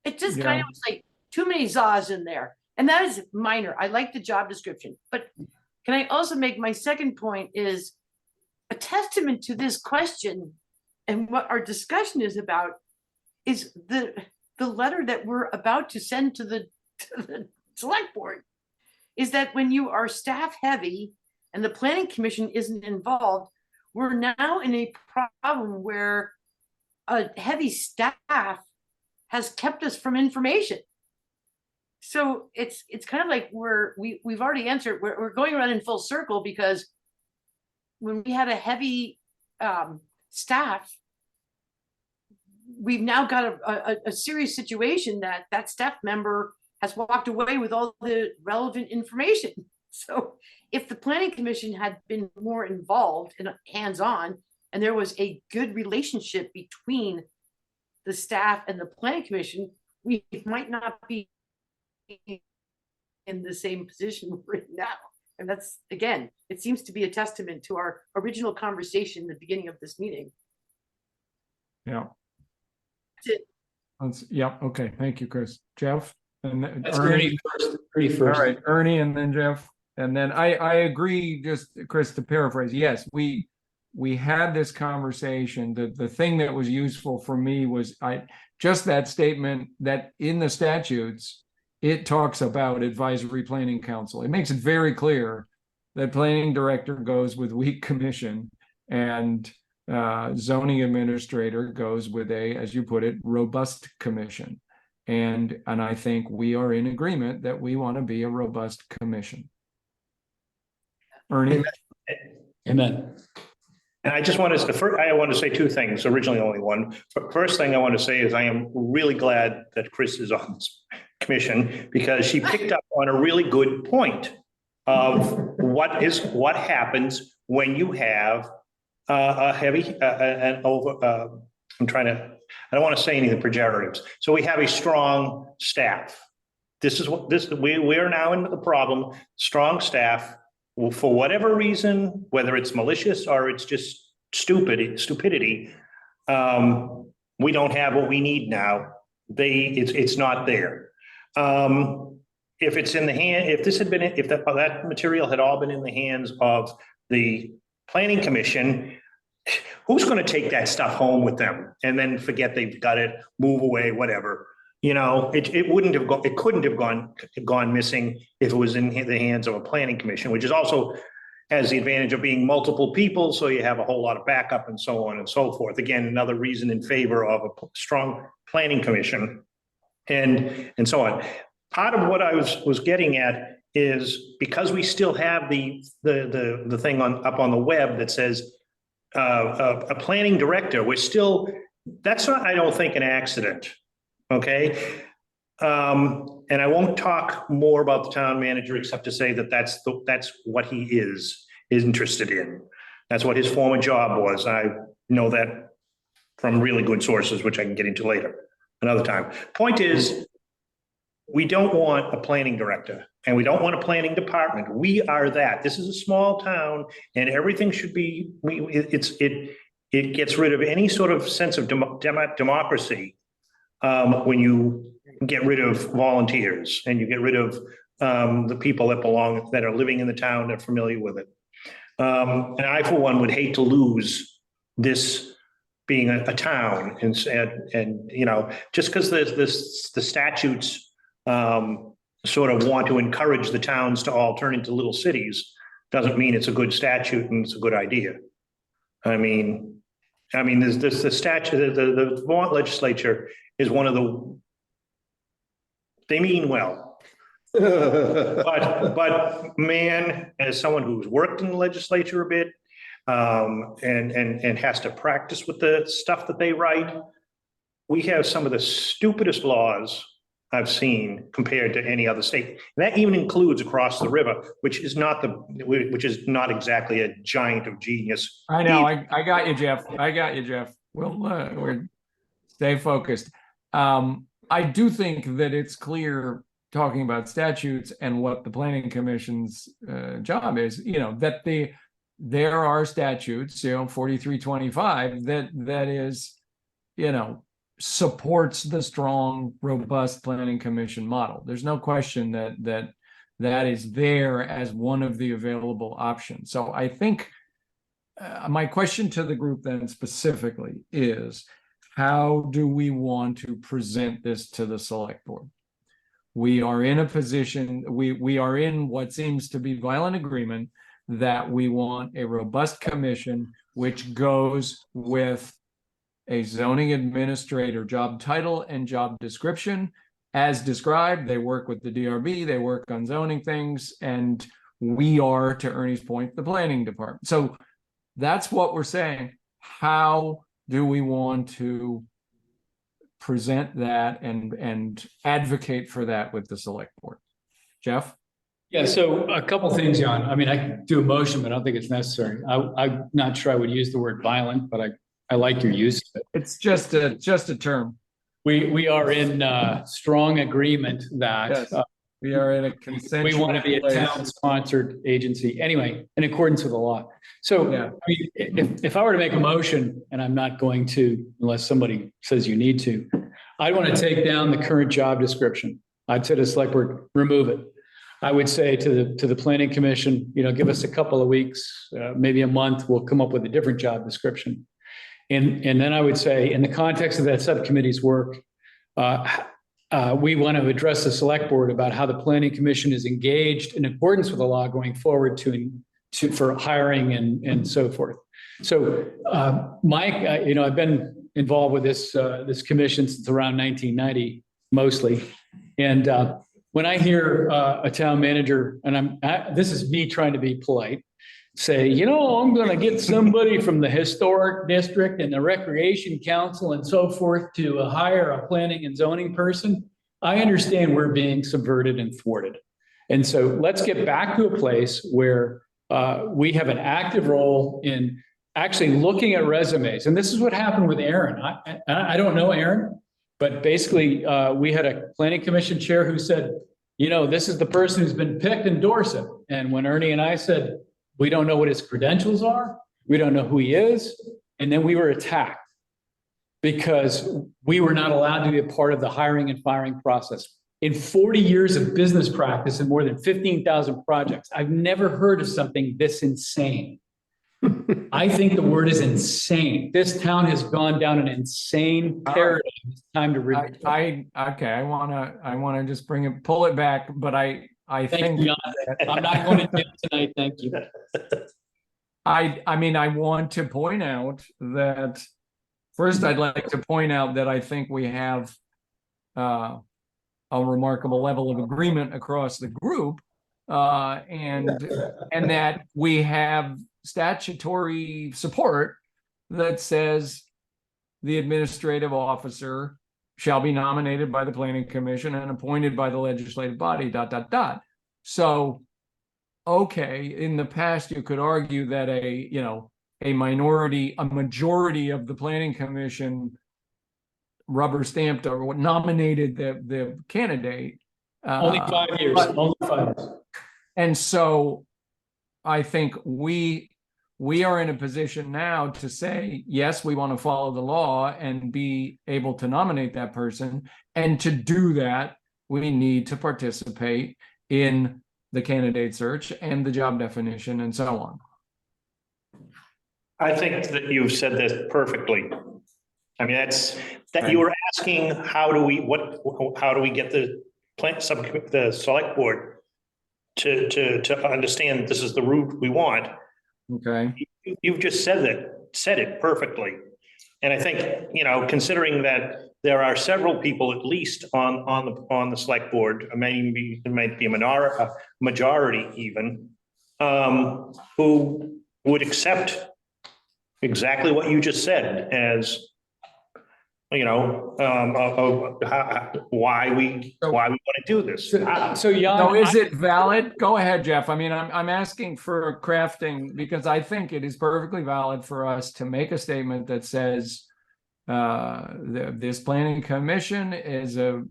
you. it just Yeah. kind of was like too many ZAs in there. And that is minor. I like the job description. But can I also make my second point is a testament to this question And what our discussion is about is the letter that we're about to send to the select board. Is that when you are staff heavy and the planning commission isn't involved, we're now in a problem where a heavy staff has kept us from information. So it's kind of like we've already answered, we're going around in full circle, because when we had a heavy staff, we've now got a serious situation that staff member has walked away with all the relevant information. So if the planning commission had been more involved and hands-on, and there was a good relationship between the staff and the planning commission, we might not be in the same position we're in now. And that's, again, it seems to be a testament to our original conversation in the beginning of this meeting. Yeah. That's it. Yeah, okay, thank you, Chris. Jeff? And That's Ernie first. Ernie All first. right, Ernie and then Jeff. And then I agree, just Chris, to paraphrase, yes, we had this conversation. The thing that was useful for me was just that statement that in the statutes, it talks about advisory planning council. It makes it very clear that planning director goes with weak commission and zoning administrator goes with a, as you put it, robust commission. And I think we are in agreement that we want to be a robust commission. Ernie? Amen. And I just want to, first, I want to say two things, originally only one. First thing I want to say is I am really glad that Chris is on this commission, because she picked up on a really good point of what happens when you have a heavy, I don't want to say anything pejoratives. So we have a strong staff. We are now in the problem, strong staff. Well, for whatever reason, whether it's malicious or it's just stupidity, we don't have what we need now. It's not there. If it's in the hand, if that material had all been in the hands of the planning commission, who's going to take that stuff home with them and then forget they've got it, move away, whatever? You know, it couldn't have gone missing if it was in the hands of a planning commission, which is also has the advantage of being multiple people, so you have a whole lot of backup and so on and so forth. Again, another reason in favor of a strong planning commission, and so on. Part of what I was getting at is because we still have the thing up on the web that says a planning director. That's not, I don't think, an accident. Okay. And I won't talk more about the town manager except to say that that's what he is interested in. That's what his former job was. I know that from really good sources, which I can get into later, another time. Point is, we don't want a planning director and we don't want a planning department. We are that. This is a small town and everything should be, it gets rid of any sort of sense of democracy when you get rid of volunteers and you get rid of the people that are living in the town, that are familiar with it. And I, for one, would hate to lose this being a town and you know, just because the statutes sort of want to encourage the towns to all turn into little cities doesn't mean it's a good statute and it's a good idea. I mean, there's the statute, the Vermont legislature is one of they mean well, but man, as someone who's worked in the legislature a bit, and has to practice with the stuff that they write, we have some of the stupidest laws I've seen compared to any other state. And that even includes across the river, which is not exactly a giant of genius. I know, I got you, Jeff. We'll stay focused. I do think that it's clear, talking about statutes and what the planning commission's job is, you know, that there are statutes, you know, 4325 that is, you know, supports the strong, robust planning commission model. There's no question that is there as one of the available options. So I think my question to the group then specifically is, how do we want to present this to the select board? We are in a position, we are in what seems to be violent agreement that we want a robust commission, which goes with a zoning administrator job title and job description. As described, they work with the DRB, they work on zoning things, and we are, to Ernie's point, the planning department. So that's what we're saying. How do we want to present that and advocate for that with the select board? Jeff? Yeah, so a couple things, Jan. I mean, I can do a motion, but I don't think it's necessary. I'm not sure I would use the word violent, but I like your use of it. It's just a term. We are in strong agreement that Yes. We are in a consensual. we want to be a place. town-sponsored agency anyway, in accordance with the law. So Yeah. I mean, if I were to make a motion, and I'm not going to unless somebody says you need to, I'd want to take down the current job description. I'd say to the select board, remove it. I would say to the planning commission, give us a couple of weeks, maybe a month, we'll come up with a different job description. And then I would say, in the context of that subcommittee's work, we want to address the select board about how the planning commission is engaged in accordance with the law going forward for hiring and so forth. So, Mike, I've been involved with this commission since around 1990, mostly. And when I hear a town manager, and this is me trying to be polite, say, I'm going to get somebody from the historic district and the recreation council and so forth to hire a planning and zoning person, I understand we're being subverted and thwarted. And so let's get back to a place where we have an active role in actually looking at resumes. And this is what happened with Aaron. I don't know Aaron, but basically we had a planning commission chair who said, this is the person who's been picked in Dorset. And when Ernie and I said, we don't know what his credentials are, we don't know who he is, and then we were attacked because we were not allowed to be a part of the hiring and firing process. In 40 years of business practice and more than 15,000 projects, I've never heard of something this insane. I think the word is insane. This town has gone down an insane paradigm. It's time to Okay. I wanna just pull it back, but I Thank think you, Jan. I'm not going to do it tonight. Thank you. I mean, I want to point out that first, I'd like to point out that I think we have a remarkable level of agreement across the group, and that we have statutory support that says the administrative officer shall be nominated by the planning commission and appointed by the legislative body, ... So, okay, in the past, you could argue that a majority of the planning commission rubber stamped or nominated the candidate. Only 5 years. Only 5 years. And so I think we are in a position now to say, yes, we want to follow the law and be able to nominate that person. And to do that, we need to participate in the candidate search and the job definition and so on. I think that you've said this perfectly. I mean, that you were asking, how do we get the select board to understand that this is the route we want? Okay. You've just said it perfectly. And I think, considering that there are several people at least on the select board, it might be a majority even, who would accept exactly what you just said as, why we want to do this. So, Jan, So is it valid? Go ahead, Jeff. I mean, I'm asking for crafting because I think it is perfectly valid for us to make a statement that says this planning commission is a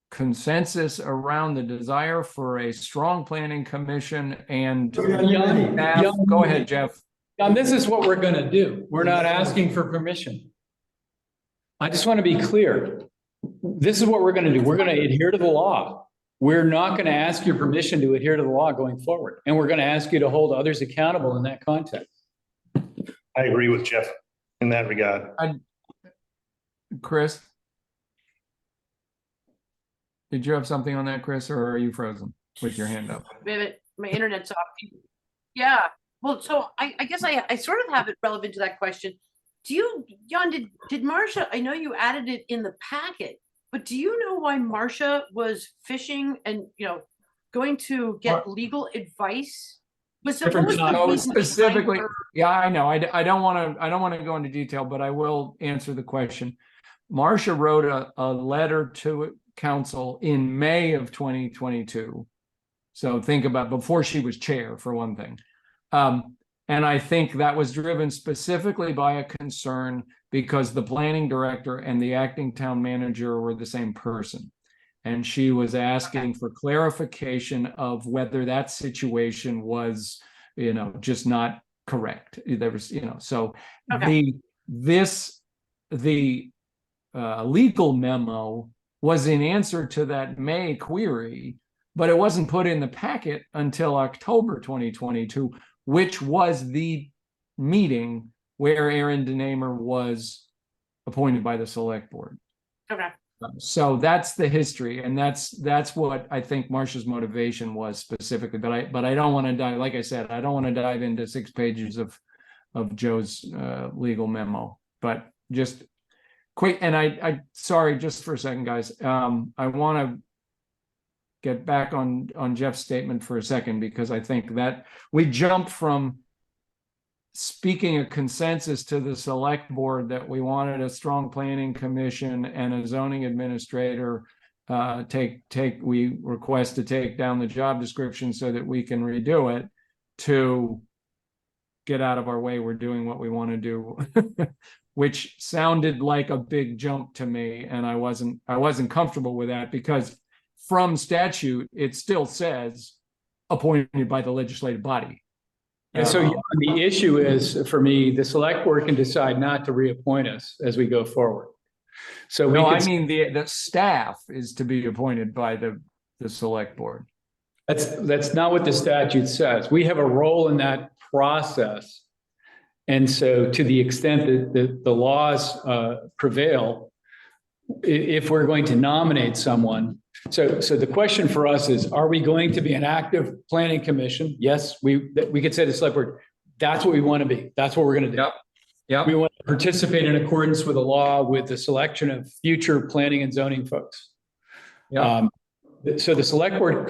consensus around the desire for a strong planning commission and go ahead, Jeff. Jan, this is what we're going to do. We're not asking for permission. I just want to be clear. This is what we're going to do. We're going to adhere to the law. We're not going to ask your permission to adhere to the law going forward. And we're going to ask you to hold others accountable in that context. I agree with Jeff in that regard. Chris? Did you have something on that, Chris, or are you frozen with your hand up? Wait a minute, my internet's off. Yeah, well, so I guess I sort of have it relevant to that question. Do you, Jan, did Marcia, I know you added it in the packet, but do you know why Marcia was fishing and, going to get legal advice? Was what was the Different reason behind Specifically, her- yeah, I know. I don't want to go into detail, but I will answer the question. Marcia wrote a letter to council in May of 2022. So think about before she was chair, for one thing. And I think that was driven specifically by a concern because the planning director and the acting town manager were the same person. And she was asking for clarification of whether that situation was, just not correct. There was, so Okay. the legal memo was in answer to that May query, but it wasn't put in the packet until October 2022, which was the meeting where Aaron DeNamer was appointed by the select board. Okay, So that's the history, and that's what I think Marcia's motivation was specifically. But I don't want to dive, like I said, I don't want to dive into 6 pages of Joe's legal memo. But just quick, and I sorry, just for a second, guys. I want to get back on Jeff's statement for a second, because I think that we jumped from speaking a consensus to the select board that we wanted a strong planning commission and a zoning administrator we request to take down the job description so that we can redo it, to get out of our way, we're doing what we want to do. Which sounded like a big jump to me, and I wasn't comfortable with that, because from statute it still says appointed by the legislative body. And so the issue is, for me, the select board can decide not to reappoint us as we go forward. So No, I mean, the staff is to be appointed by the select board. that's not what the statute says. We have a role in that process. And so to the extent that the laws prevail, if we're going to nominate someone. So the question for us is, are we going to be an active planning commission? Yes, we could say to the select board, that's what we want to be. That's what we're going to do. Yep. Yep. We want to participate in accordance with the law with the selection of future planning and zoning folks. Yep. So the select board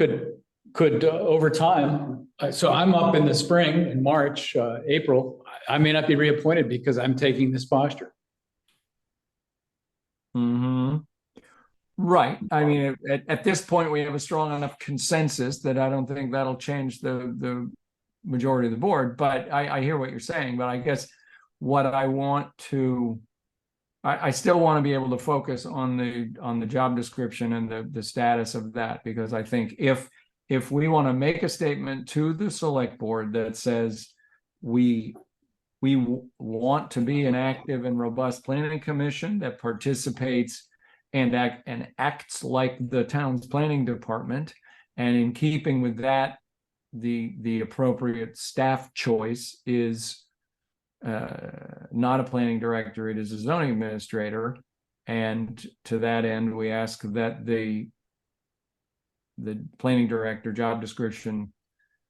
could over time. So I'm up in the spring, in March, April. I may not be reappointed because I'm taking this posture. Mm-hmm. Right. I mean, at this point, we have a strong enough consensus that I don't think that'll change the majority of the board. But I hear what you're saying. But I guess what I want to, I still want to be able to focus on the job description and the status of that, because I think if we want to make a statement to the select board that says we want to be an active and robust planning commission that participates and acts like the town's planning department, and in keeping with that, the appropriate staff choice is not a planning director, it is a zoning administrator. And to that end, we ask that the planning director job description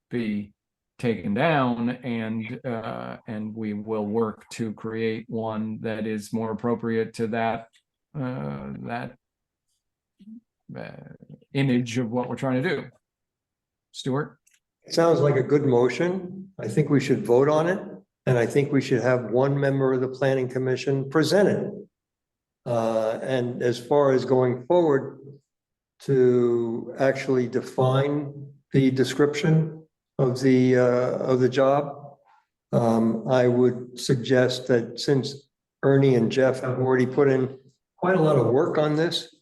be taken down, and we will work to create one that is more appropriate to that image of what we're trying to do. Stuart? It sounds like a good motion. I think we should vote on it. And I think we should have one member of the planning commission present it. And as far as going forward, to actually define the description of the job, I would suggest that since Ernie and Jeff have already put in quite a lot of work on this,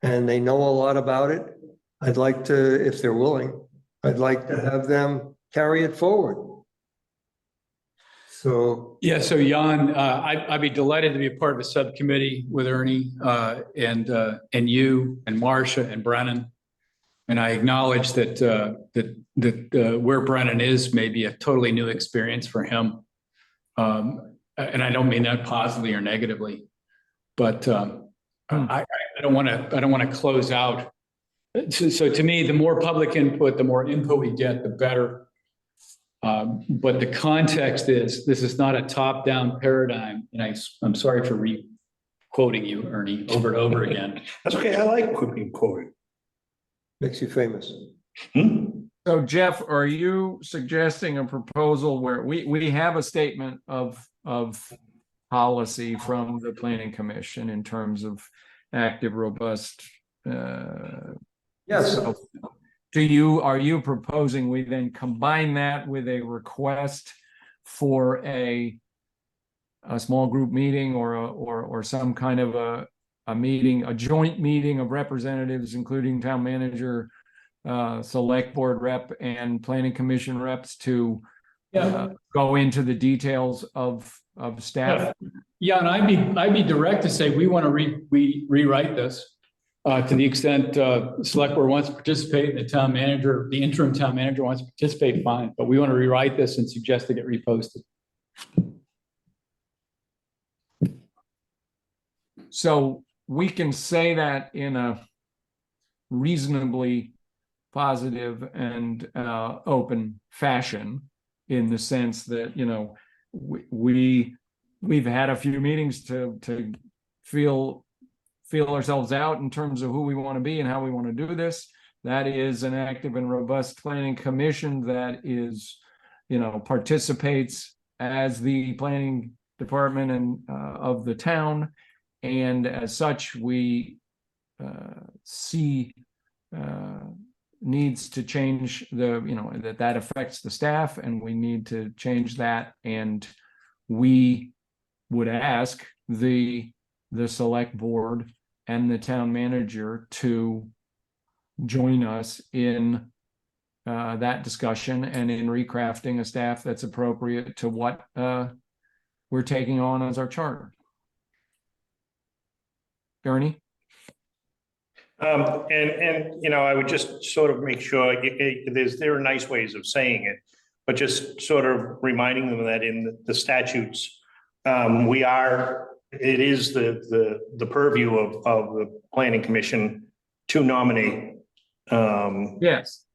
and they know a lot about it, I'd like to, if they're willing, I'd like to have them carry it forward. So. Yeah, so Jan, I'd be delighted to be a part of a subcommittee with Ernie and you and Marcia and Brennan. And I acknowledge that where Brennan is may be a totally new experience for him. and I don't mean that positively or negatively, but I don't want to close out. So to me, the more public input, the more input we get, the better. But the context is, this is not a top-down paradigm, and I'm sorry for re-quoting you, Ernie, over and over again. That's okay. I like being quoted. Makes you famous. Hmm? So Jeff, are you suggesting a proposal where we have a statement of policy from the planning commission in terms of active, robust, Yes, so are you proposing we then combine that with a request for a small group meeting or some kind of a meeting, a joint meeting of representatives, including town manager, select board rep and planning commission reps to go into the details of staff? Yeah, and I'd be direct to say, we want to rewrite this. To the extent select board wants to participate, the interim town manager wants to participate, fine, but we want to rewrite this and suggest to get reposted. So we can say that in a reasonably positive and open fashion, in the sense that, you know, we've had a few meetings to feel ourselves out in terms of who we want to be and how we want to do this. That is an active and robust planning commission that is, you know, participates as the planning department and of the town. And as such, we see needs to change that affects the staff, and we need to change that. And we would ask the select board and the town manager to join us in that discussion and in recrafting a staff that's appropriate to what we're taking on as our charter. Ernie? And you know, I would just sort of make sure there are nice ways of saying it, but just sort of reminding them that in the statutes, it is the purview of the planning commission to nominate. Yes.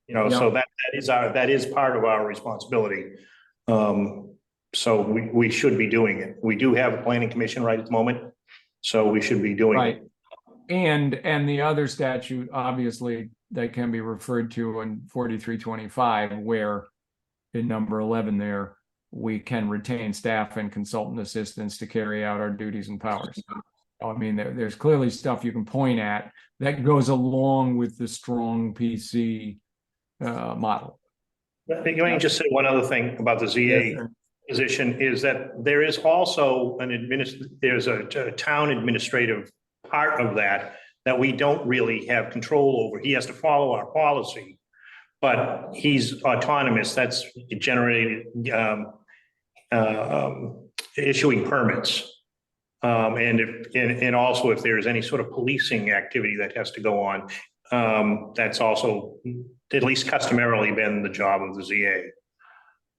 You know, Yeah. so that is part of our responsibility. So we should be doing it. We do have a planning commission right at the moment, so we should be doing Right. it. And the other statute, obviously, that can be referred to in 4325, where in number 11 there, we can retain staff and consultant assistants to carry out our duties and powers. I mean, there's clearly stuff you can point at that goes along with the strong PC model. Let me just say one other thing about the ZA. Yes, sir. Position is that there is also there's a town administrative part of that we don't really have control over. He has to follow our policy, but he's autonomous. That's generated issuing permits. And also if there's any sort of policing activity that has to go on, that's also at least customarily been the job of the ZA.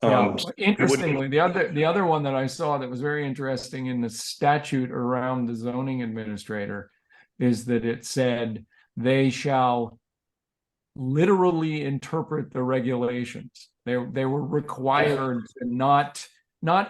Yeah, interestingly, the other one that I saw that was very interesting in the statute around the zoning administrator is that it said they shall literally interpret the regulations. They were required to not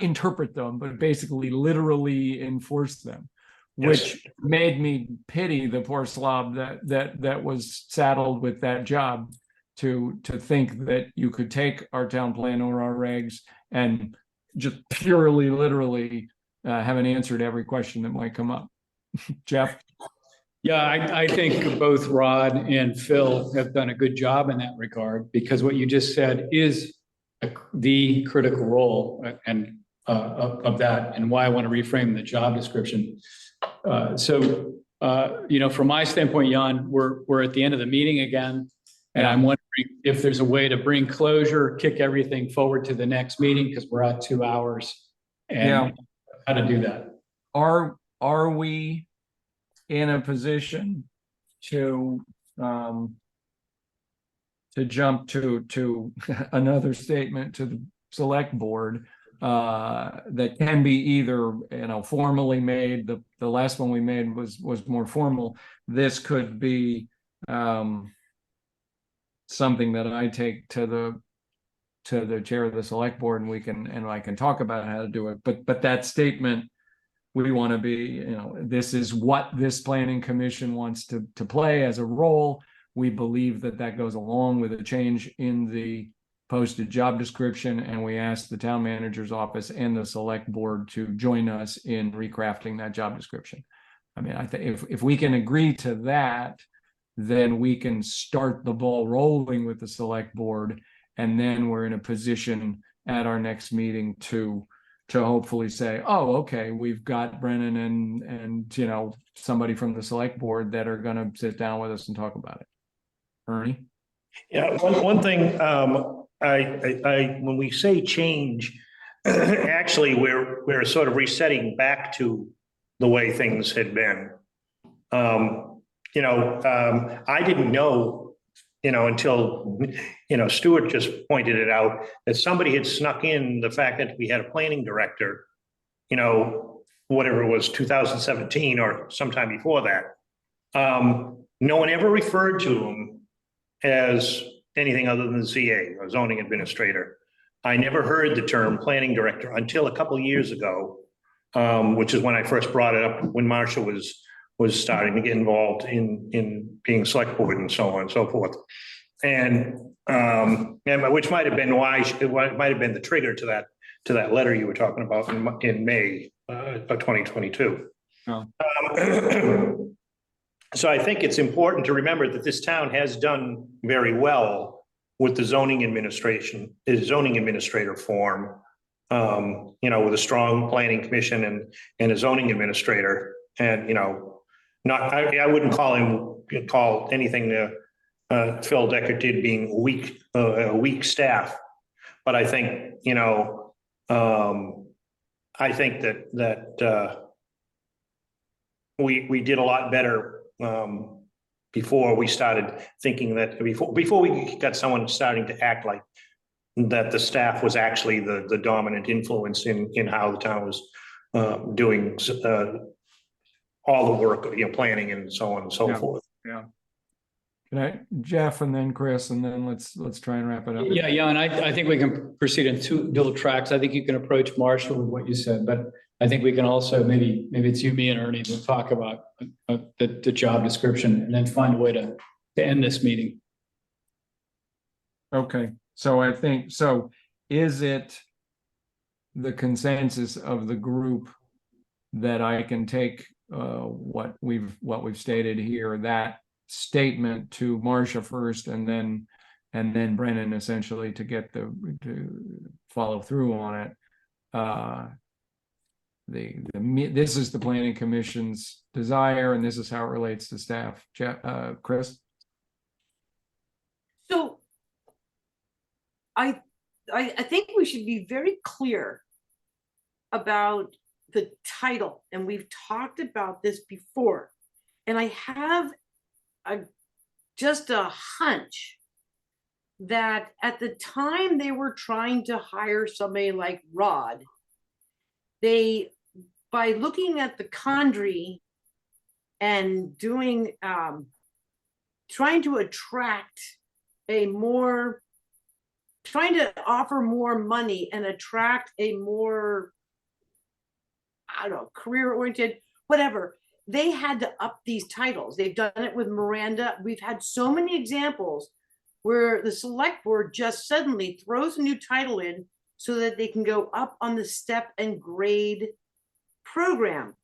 interpret them, but basically literally enforce them, which made me pity the poor slob that was saddled with that job. To think that you could take our town plan or our regs and just purely literally have an answer to every question that might come up. Jeff? Yeah, I think both Rod and Phil have done a good job in that regard, because what you just said is the critical role and of that, and why I want to reframe the job description. So from my standpoint, Jan, we're at the end of the meeting again. And I'm wondering if there's a way to bring closure, kick everything forward to the next meeting, because we're at 2 hours, and how to do that. Are we in a position to jump to another statement to the select board that can be either, formally made. The last one we made was more formal. This could be something that I take to the chair of the select board, and I can talk about how to do it. But that statement, we want to be, this is what this planning commission wants to play as a role. We believe that goes along with a change in the posted job description, and we ask the town manager's office and the select board to join us in recrafting that job description. I mean, I think if we can agree to that, then we can start the ball rolling with the select board, and then we're in a position at our next meeting to hopefully say, oh, okay, we've got Brennan and somebody from the select board that are going to sit down with us and talk about it. Ernie? Yeah, one thing, when we say change, actually, we're sort of resetting back to the way things had been. I didn't know, until, Stuart just pointed it out, that somebody had snuck in the fact that we had a planning director, whatever it was, 2017 or sometime before that. No one ever referred to him as anything other than ZA, or zoning administrator. I never heard the term planning director until a couple of years ago, which is when I first brought it up, when Marcia was starting to get involved in being select board and so on and so forth. And which might have been why it might have been the trigger to that letter you were talking about in May of 2022. Oh. So I think it's important to remember that this town has done very well with the zoning administrator form, with a strong planning commission and a zoning administrator. And, I wouldn't call anything Phil Decker did being a weak staff. But I think, I think that we did a lot better before we started thinking that before we got someone starting to act like that the staff was actually the dominant influence in how the town was doing all the work, planning and so on and so forth. Yeah. Can I, Jeff, and then Chris, and then let's try and wrap it up. Yeah, and I think we can proceed in two dual tracks. I think you can approach Marshall with what you said, but I think we can also, maybe it's you, me, and Ernie to talk about the job description, and then find a way to end this meeting. Okay, so I think, is it the consensus of the group that I can take what we've stated here, that statement to Marcia first, and then Brennan essentially to follow through on it. This is the planning commission's desire, and this is how it relates to staff. Chris? So I think we should be very clear about the title, and we've talked about this before, and I have just a hunch that at the time they were trying to hire somebody like Rod, by looking at the Condrey and doing trying to offer more money and attract a more, I don't know, career-oriented, whatever, they had to up these titles. They've done it with Miranda. We've had so many examples where the select board just suddenly throws a new title in so that they can go up on the step and grade program.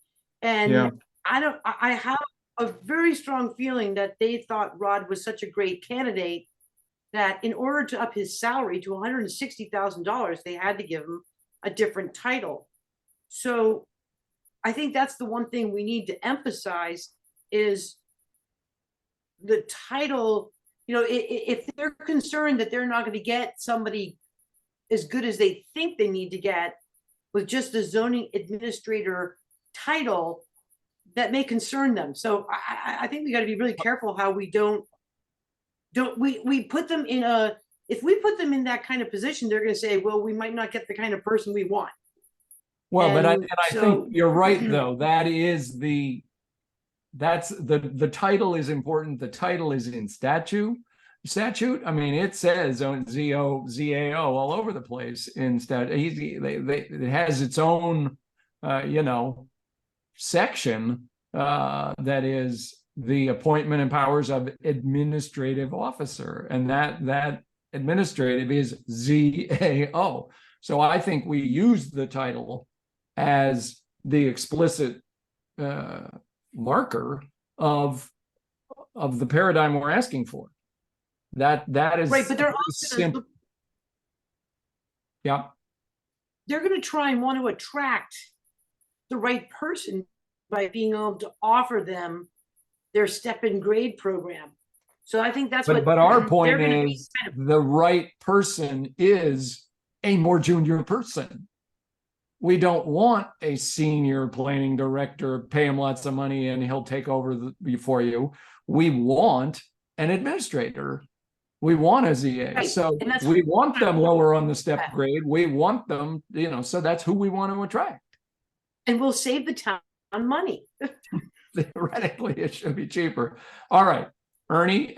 And Yeah. I have a very strong feeling that they thought Rod was such a great candidate that in order to up his salary to $160,000, they had to give him a different title. So I think that's the one thing we need to emphasize is the title. If they're concerned that they're not going to get somebody as good as they think they need to get with just the zoning administrator title, that may concern them. So I think we got to be really careful how we we put them in if we put them in that kind of position, they're gonna say, well, we might not get the kind of person we want. Well, but And I so- think you're right, though. That's the title is important. The title is in statute. I mean, it says ZAO all over the place in it has its own, section that is the appointment and powers of administrative officer, and that administrative is ZAO. So I think we use the title as the explicit marker of the paradigm we're asking for. That is Right, but they're very also simple. Yeah, they're gonna try and want to attract the right person by being able to offer them their step and grade program. So I think that's what. but our they're point gonna be is kind of- the right person is a more junior person. We don't want a senior planning director, pay him lots of money and he'll take over for you. We want an administrator. We want a ZA. Right, So and that's we what- want them lower on the step grade. We want them, so that's who we want to attract. And we'll save the town money. Theoretically, it should be cheaper. All right, Ernie,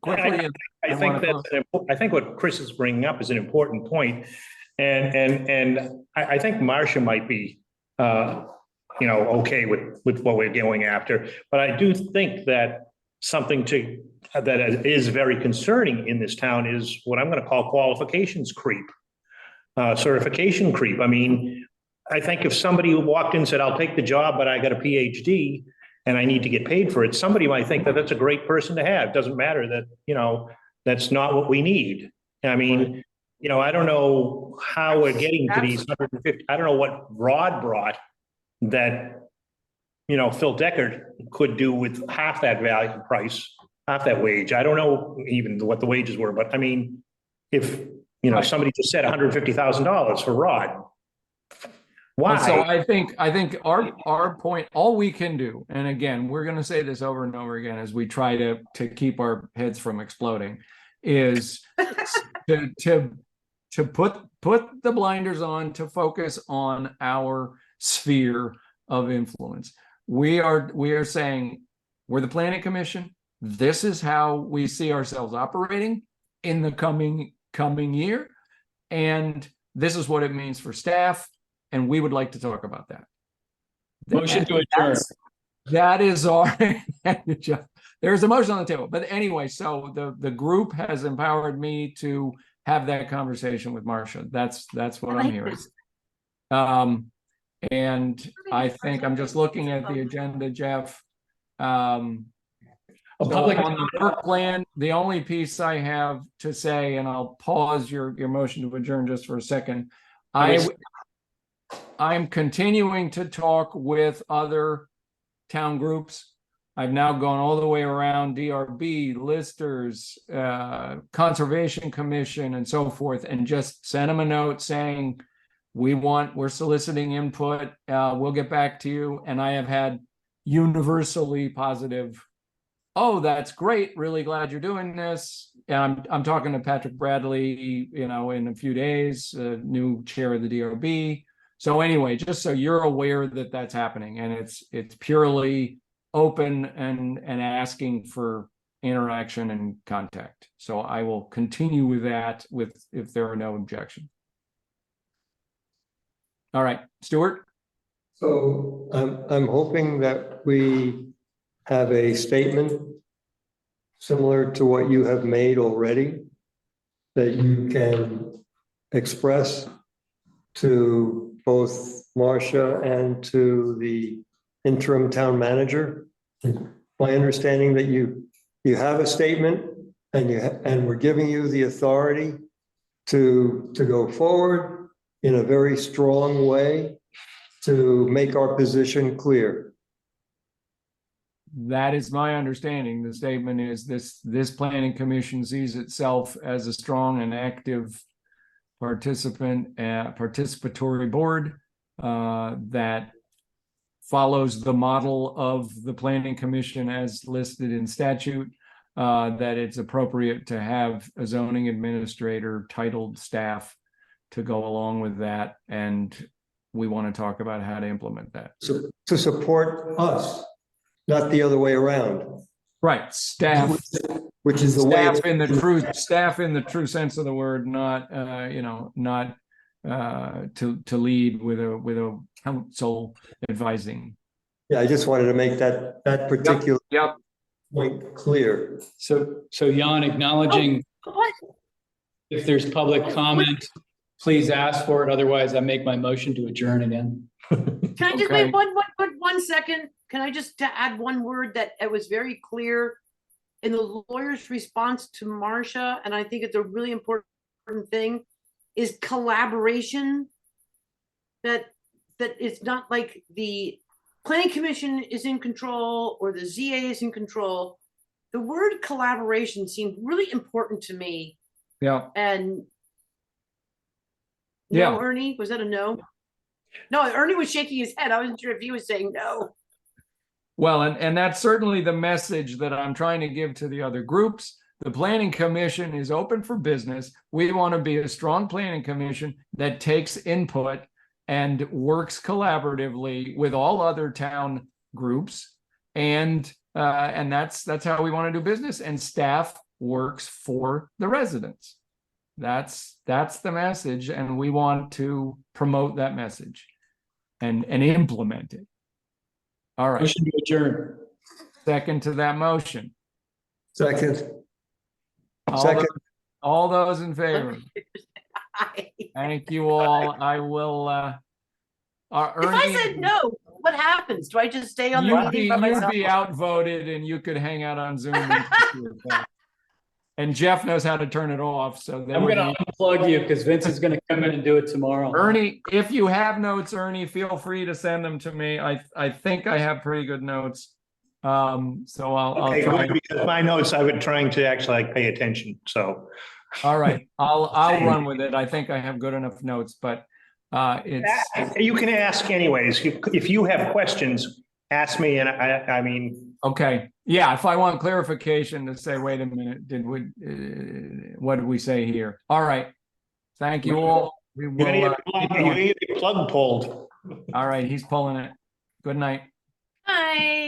quickly. I think I think what Chris is bringing up is an important point. And I think Marcia might be, okay with what we're going after. But I do think that something that is very concerning in this town is what I'm going to call qualifications creep, certification creep. I mean, I think if somebody walked in and said, I'll take the job, but I got a PhD and I need to get paid for it, somebody might think that that's a great person to have. Doesn't matter that, that's not what we need. I mean, I don't know how we're getting to these 150. I don't know what Rod brought that, Phil Decker could do with half that value price, half that wage. I don't know even what the wages were, but I mean, if, somebody just said $150,000 for Rod. Why? So I think our point, all we can do, and again, we're going to say this over and over again as we try to keep our heads from exploding, is to put the blinders on, to focus on our sphere of influence. We are saying we're the planning commission. This is how we see ourselves operating in the coming year, and this is what it means for staff. And we would like to talk about that. Motion to adjourn. That is our, there's a motion on the table. But anyway, so the group has empowered me to have that conversation with Marcia. That's what I'm hearing. And I think I'm just looking at the agenda, Jeff. A So public, on the work plan, the only piece I have to say, and I'll pause your motion to adjourn just for a second. I'm continuing to talk with other town groups. I've now gone all the way around DRB, listers, Conservation Commission, and so forth, and just sent them a note saying, we're soliciting input. We'll get back to you. And I have had universally positive, oh, that's great. Really glad you're doing this. I'm talking to Patrick Bradley, in a few days, new chair of the DRB. So anyway, just so you're aware that that's happening, and it's purely open and asking for interaction and contact. So I will continue with that if there are no objections. All right, Stuart. So I'm hoping that we have a statement similar to what you have made already that you can express to both Marcia and to the interim town manager. My understanding that you have a statement and we're giving you the authority to go forward in a very strong way to make our position clear. That is my understanding. The statement is this planning commission sees itself as a strong and active participatory board that follows the model of the planning commission as listed in statute. that it's appropriate to have a zoning administrator titled staff to go along with that. And we want to talk about how to implement that. So to support us, not the other way around, Right, staff. which is the way. Staff in the true sense of the word, not not to lead with a council advising. Yeah, I just wanted to make that particular Yep. point clear. So Jan, acknowledging What? if there's public comment, please ask for it. Otherwise, I make my motion to adjourn again. Can I just Okay. wait one second? Can I just add one word that it was very clear in the lawyer's response to Marcia, and I think it's a really important thing, is collaboration. That it's not like the planning commission is in control or the ZA is in control. The word collaboration seemed really important to me, Yeah. and Yeah. no, Ernie, was that a no? No, Ernie was shaking his head. I wasn't sure if he was saying no. Well, and that's certainly the message that I'm trying to give to the other groups. The planning commission is open for business. We want to be a strong planning commission that takes input and works collaboratively with all other town groups. And that's how we want to do business. And staff works for the residents. That's the message, and we want to promote that message and implement it. All right. Motion to adjourn. Second to that motion. Second. All Second. those- All those in favor? Thank you all. I will, If I said no, what happens? Do I just stay on the You'd meeting by myself? be outvoted and you could hang out on Zoom. And Jeff knows how to turn it off, so. then I'm we gonna need- unplug you because Vince is gonna come in and do it tomorrow. Ernie, if you have notes, Ernie, feel free to send them to me. I think I have pretty good notes. So I'll Okay, try. good, because my notes, I've been trying to actually like pay attention, so. All right, I'll run with it. I think I have good enough notes, but it's, You can ask anyways. If you have questions, ask me, and I mean, okay. Yeah, if I want clarification to say, wait a minute, what did we say here? All right. Thank you all. We you're gonna will, get a plug- you're gonna get a plug pulled. all right, he's pulling it. Good night. Hi.